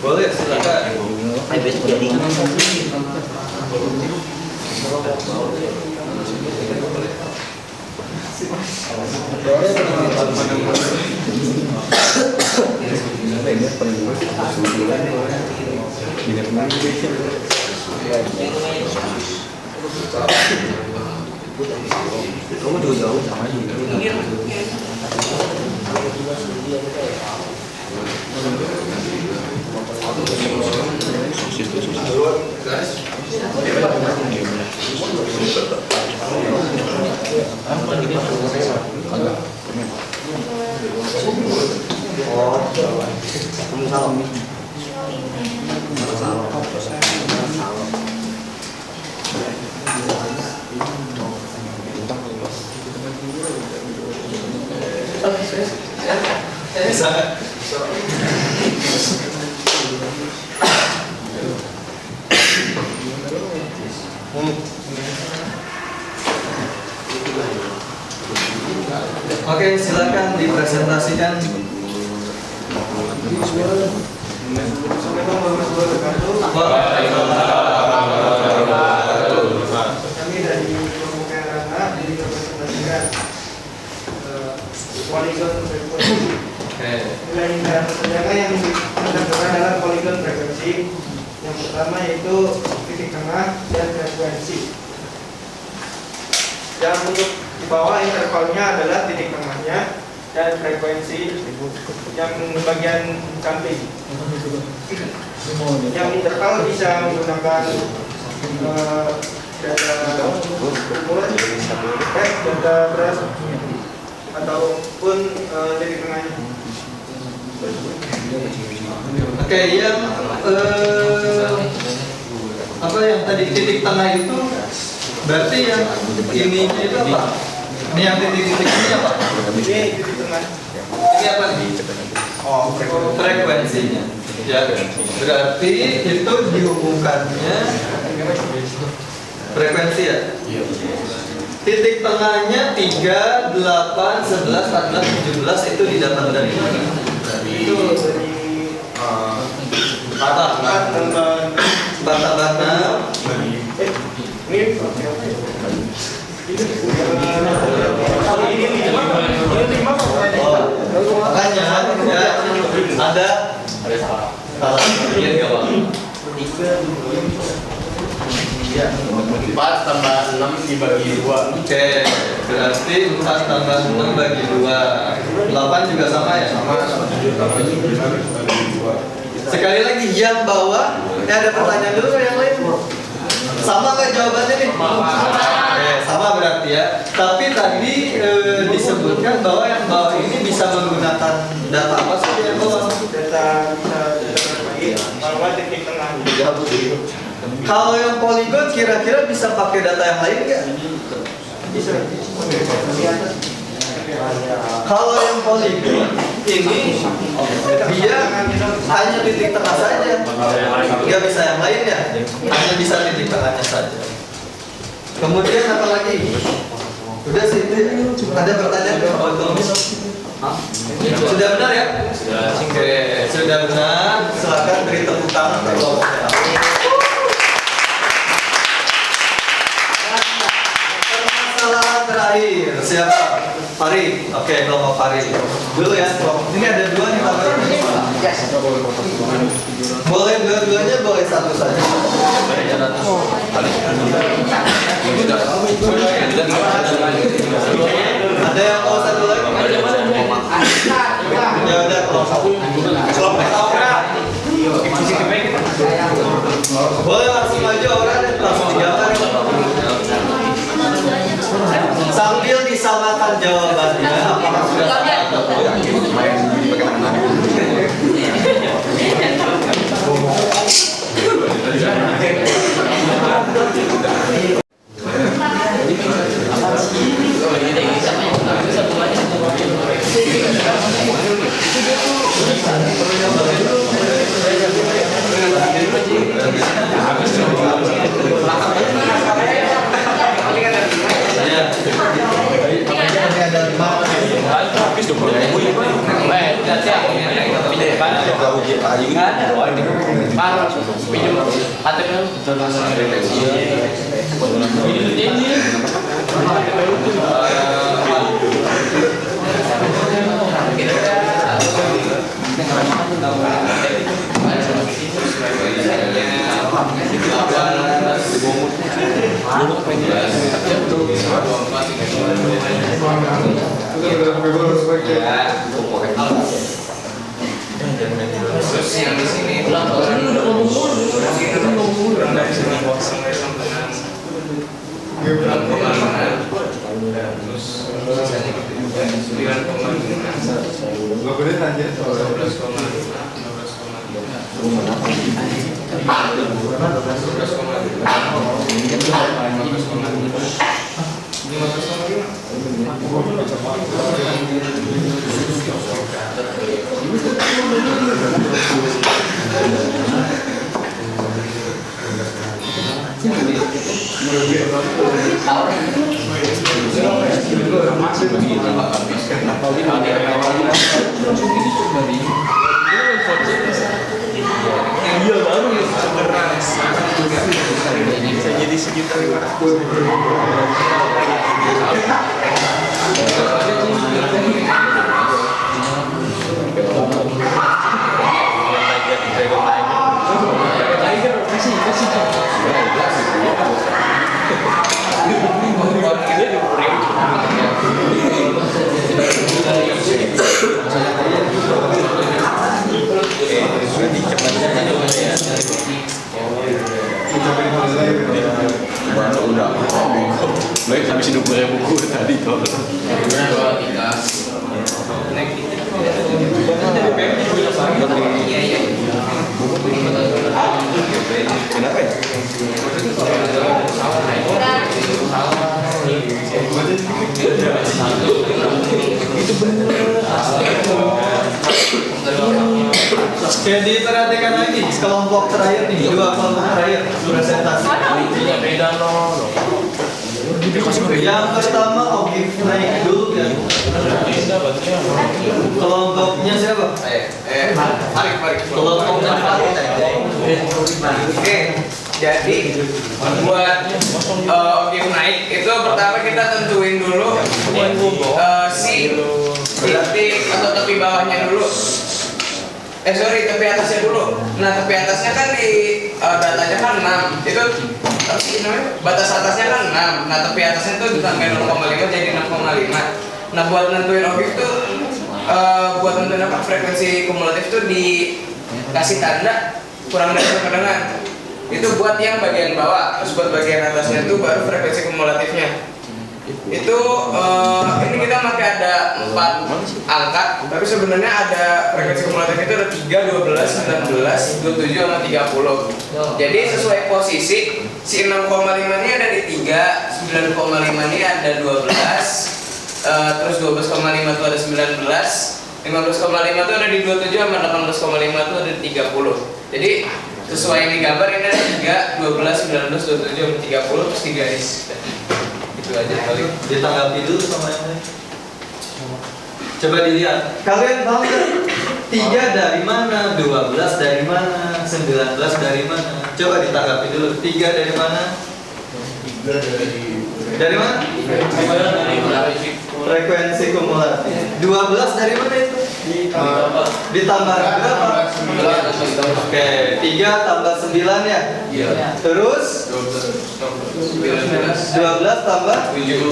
Boleh, silakan. Kamu juga jauh sama aja. Oke, silakan dipresentasikan. Kami dari Pemuka Rana dipresentasikan poligon frekuensi. Nilai indah terjangka yang ditentukan dalam poligon frekuensi. Yang pertama yaitu titik tengah dan frekuensi. Yang untuk di bawah intervalnya adalah titik tengahnya dan frekuensi yang bagian samping. Yang interval bisa menggunakan data umur, data berat ataupun titik tengahnya. Oke, yang apa yang tadi titik tengah itu berarti yang ini itu apa? Ini yang titik-titik ini apa? Ini titik tengah. Ini apa nih? Oh, frekuensinya. Ya, berarti itu dihubungkannya frekuensi ya? Titik tengahnya 3, 8, 11, 14, 17 itu didapat dari mana? Itu dari bata-bata. Ini Makanya ya ada salah bagian nggak Pak? 4 tambah 6 dibagi 2. Oke, berarti 4 tambah 6 bagi 2 8 juga sama ya? Sama. Sekali lagi yang bawah, ada pertanyaan dulu yang lain. Sama nggak jawabannya nih? Oke, sama berarti ya. Tapi tadi disebutkan bahwa yang bawah ini bisa menggunakan data apa sih yang bawah? data bisa bahwa titik tengah. Kalau yang poligon kira-kira bisa pakai data yang lain nggak? Bisa. Kalau yang poligon ini dia hanya titik tengah saja, nggak bisa yang lainnya, hanya bisa titik tengahnya saja. Kemudian apa lagi? Udah sih itu ya. Ada pertanyaan ke Pak Otomis? Sudah benar ya? Oke, sudah benar. Silakan beri tepuk tangan untuk permasalahan terakhir. Siapa? Fari. Oke, kelompok Fari. Dulu ya. Ini ada 2 nih Pak. Boleh dua-duanya, boleh satu saja. Ada yang mau satu lagi? Ya udah, kelompok Aura. Boleh langsung aja Aura dan langsung digambar. Sambil disamakan jawabannya, apakah sudah sama atau yang di sini Iya baru ya beras. Bisa jadi sekitar 50.000 baik habis 20.000 tadi tuh. Kenapa ya? Itu Jadi perhatikan lagi kelompok terakhir nih, dua kelompok terakhir presentasi. Yang pertama Ogif naik dulu ya. Kelompoknya siapa? Mari. Kelompoknya Farid. Oke, jadi buat Ogif naik itu pertama kita tentuin dulu si titik atau tepi bawahnya dulu. Tepi atasnya dulu. Nah, tepi atasnya kan di datanya kan 6. Itu apa sih namanya? Batas atasnya kan 6. Nah, tepi atasnya tuh ditambah 0,5 jadi 6,5. Nah, buat nentuin Ogif tuh buat nentuin apa frekuensi kumulatif tuh dikasih tanda kurang dari sama dengan. Itu buat yang bagian bawah, terus buat bagian atasnya tuh baru frekuensi kumulatifnya. Itu ini kita pakai ada 4 angka, tapi sebenarnya ada frekuensi kumulatif itu ada 3, 12, 19, 27 sama 30. Jadi sesuai posisi si 6,5 ini ada di 3, 9,5 ini ada 12, terus 12,5 itu ada 19, 15,5 itu ada di 27 sama 18,5 itu ada di 30. Jadi sesuai yang digambar ini ada 3, 12, 19, 27 sama 30 terus di garis. Itu aja kali. Ditanggapi dulu sama yang lain. Coba dilihat. Kalian tahu nggak? 3 dari mana? 12 dari mana? 19 dari mana? Coba ditanggapi dulu. 3 dari mana? 3 dari mana? Frekuensi kumulatif. 12 dari mana itu? Ditambah berapa? Oke, 3 tambah 9 ya? Iya. Terus 12 tambah 7.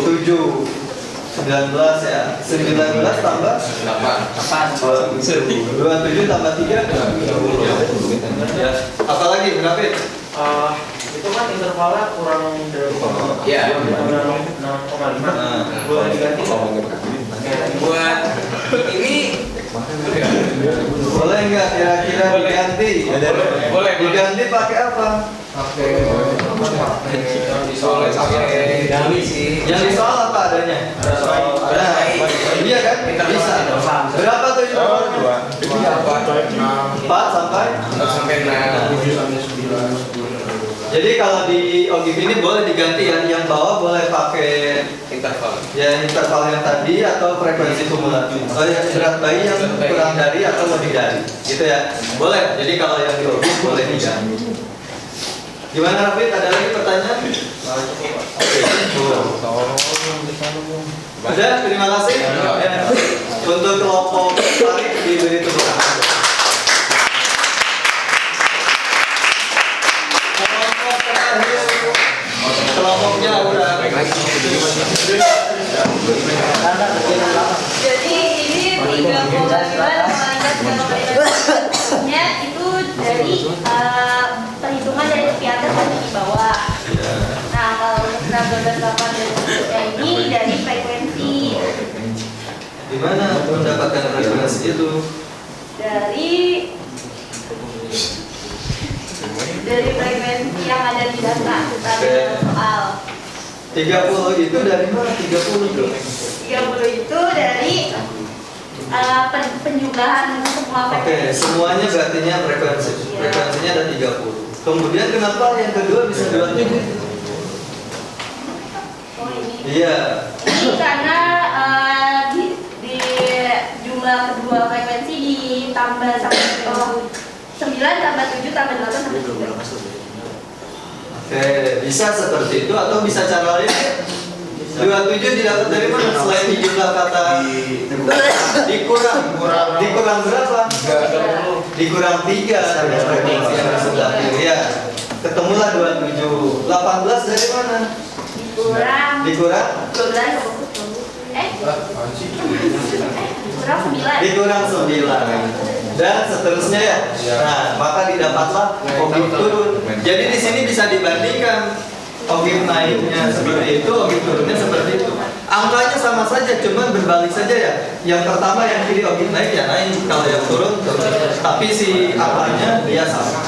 19 ya. 19 tambah 8. 27 tambah 3 ya. Apalagi berapa? Itu kan intervalnya kurang dari Ya. 6,5. Boleh diganti Buat ini boleh nggak kira-kira diganti? boleh. Diganti pakai apa? Soalnya pakai sih. Yang di soal apa adanya? Ada. Iya kan? Bisa. Berapa tuh itu? 4 sampai 6. Jadi kalau di Ogif ini boleh diganti ya, yang bawah boleh pakai Interval. ya interval yang tadi atau frekuensi kumulatif. Oh ya, berat bayi yang kurang dari atau lebih dari, gitu ya. Boleh. Jadi kalau yang di Ogif boleh diganti. Gimana Rafid? Ada lagi pertanyaan? Udah, terima kasih. Ya. Untuk kelompok Farid diberi tepuk tangan. Kelompok terakhir, kelompoknya udah. Jadi ini 3,5 itu dari perhitungan dari tepi atas dan tepi bawah. Nah, kalau untuk 19,8 dan seterusnya ini dari frekuensi. Di mana mendapatkan frekuensi itu? Dari frekuensi yang ada di data soal. 30 itu dari mana? 30 itu? 30 itu dari penjumlahan semua Oke, frekuensi. semuanya berartinya frekuensi. Frekuensinya ada 30. Kemudian kenapa yang kedua bisa 27? Iya. Ini karena di jumlah kedua frekuensi ditambah sampai 9 tambah 7 tambah 8 tambah 3. Oke, bisa seperti itu atau bisa cara lain? 27 didapat dari mana? Selain di jumlah kata dikurang berapa? Dikurang 3 dari frekuensi yang di sebelah kiri ya. Ketemulah 27. 18 dari mana? Dikurang 12 dikurang 9 dan seterusnya ya. Nah, maka didapatlah objek turun. Jadi di sini bisa dibandingkan objek naiknya seperti itu, objek turunnya seperti itu. Angkanya sama saja, cuman berbalik saja ya. Yang pertama yang kiri objek naik ya naik, kalau yang turun turun. Tapi si angkanya dia sama.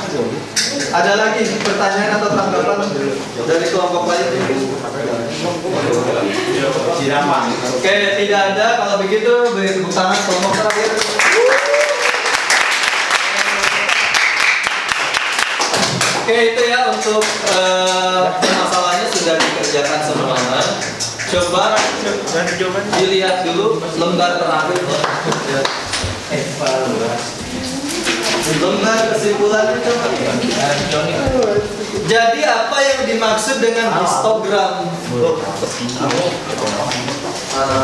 Ada lagi pertanyaan atau tanggapan dari kelompok lain? Oke, tidak ada. Kalau begitu beri tepuk tangan kelompok terakhir. Oke, itu ya untuk masalahnya sudah dikerjakan semuanya. Coba dilihat dulu lembar terakhirnya. Lembar kesimpulannya coba. Jadi apa yang dimaksud dengan histogram?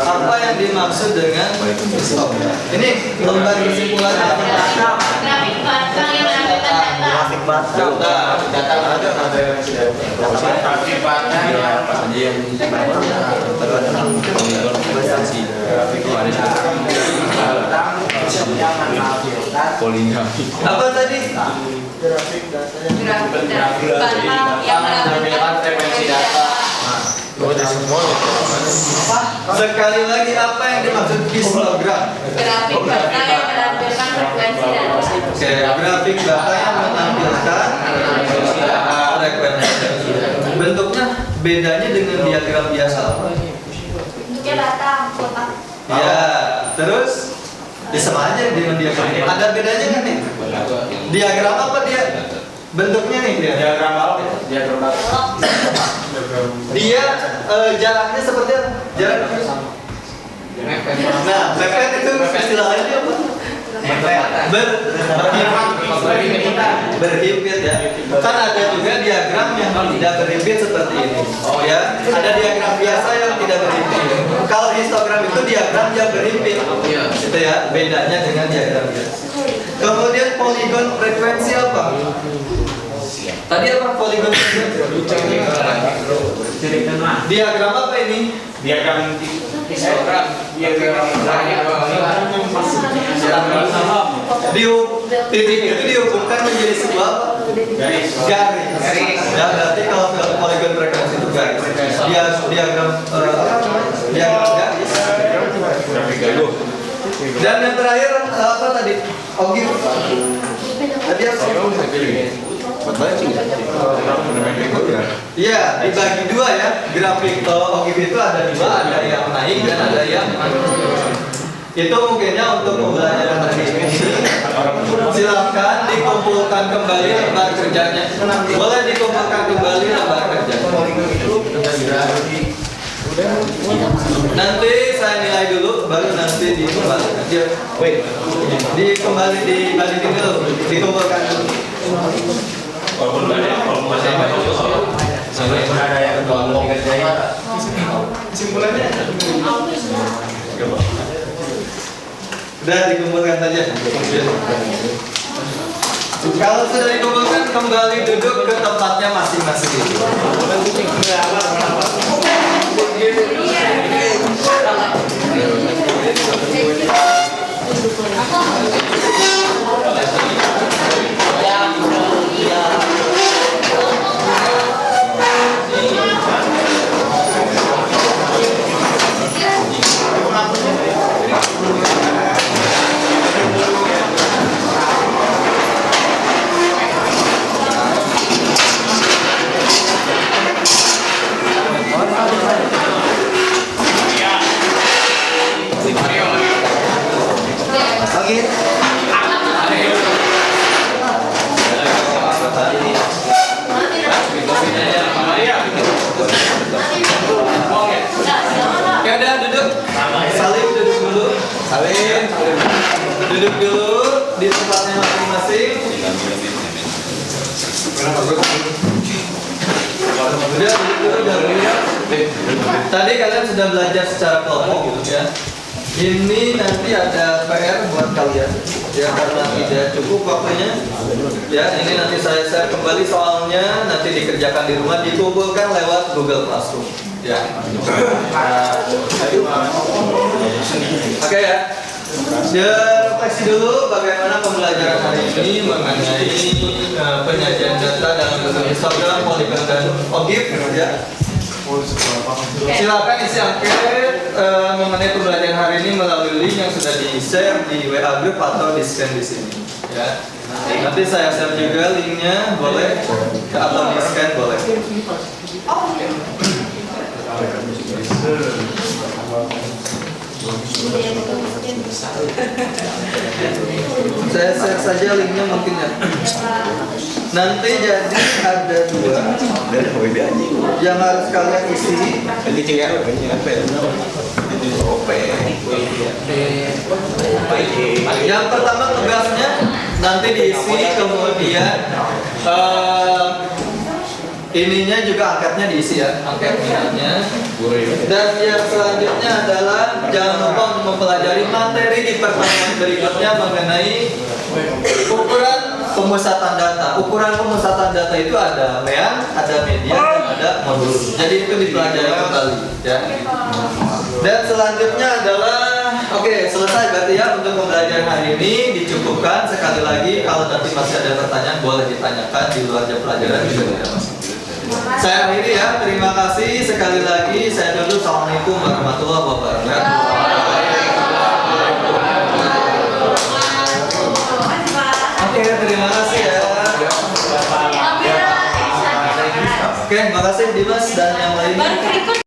Apa yang dimaksud dengan histogram? Ini lembar kesimpulannya. grafik batang yang menampilkan Data ada yang sudah. Apa tadi? grafik batang yang menampilkan frekuensi data. Sekali lagi apa yang dimaksud histogram? Grafik batang yang menampilkan frekuensi data. Oke, grafik data yang menampilkan frekuensi. Bentuknya bedanya dengan diagram biasa apa? Bentuknya batang, kotak. Ya, terus sama aja dengan diagram. Ada bedanya nggak nih? Diagram apa dia? Bentuknya nih dia. Diagram apa? Diagram apa? Dia jaraknya seperti apa? Jaraknya sama. Nah, mepet itu istilah lainnya apa? Berhimpit ya. Kan ada juga diagram yang tidak berhimpit seperti ini. Oh ya, ada diagram biasa yang tidak berhimpit. Kalau histogram itu diagram yang berhimpit. Itu ya, bedanya dengan diagram biasa. Kemudian poligon frekuensi apa? Tadi apa poligon frekuensi? Diagram apa ini? Diagram histogram. Titik itu dihubungkan menjadi sebuah garis. Ya, berarti kalau poligon frekuensi itu garis. Diagram garis. Dan yang terakhir apa tadi? Objek. Tadi apa? Iya, dibagi dua ya. Grafik objek itu ada dua, ada yang naik dan ada yang itu mungkinnya untuk pembelajaran hari ini. Silakan dikumpulkan kembali lembar kerjanya. Boleh dikumpulkan kembali lembar kerjanya. Nanti saya nilai dulu, baru nanti dikembalikan. Dibalikin dulu, dikumpulkan dulu. Walaupun ada yang kelompok kesimpulannya udah dikumpulkan saja. Kalau sudah dikumpulkan, kembali duduk ke tempatnya masing-masing. Duduk dulu di tempatnya masing-masing. Udah duduk dulu ya. Tadi kalian sudah belajar secara kelompok gitu ya. Ini nanti ada PR buat kalian ya, karena tidak cukup waktunya ya. Ini nanti saya share kembali soalnya, nanti dikerjakan di rumah, dikumpulkan lewat Google Classroom ya. Oke ya. Refleksi dulu bagaimana pembelajaran hari ini mengenai penyajian data dalam bentuk histogram, poligon dan OGIF ya. Silakan isi angket mengenai pembelajaran hari ini melalui link yang sudah di-share di WA group atau di-scan di sini ya. Nanti saya share juga linknya, boleh atau di-scan boleh. Saya share saja linknya mungkin ya. Nanti jadi ada 2 yang harus kalian isi. Yang pertama tugasnya nanti diisi, kemudian ininya juga angkatnya diisi ya, angkat minatnya. Dan yang selanjutnya adalah jangan lupa untuk mempelajari materi di pertemuan berikutnya mengenai ukuran pemusatan data. Ukuran pemusatan data itu ada mean, ada median, dan ada modulus. Jadi itu dipelajari kembali ya. Dan selanjutnya adalah selesai berarti ya untuk pembelajaran hari ini, dicukupkan. Sekali lagi kalau nanti masih ada pertanyaan boleh ditanyakan di luar jam pelajaran juga tidak masalah. Saya akhiri ya, terima kasih sekali lagi. Saya dulu, assalamualaikum warahmatullahi wabarakatuh. Oke, terima kasih ya. Oke, terima kasih Dimas dan yang lainnya.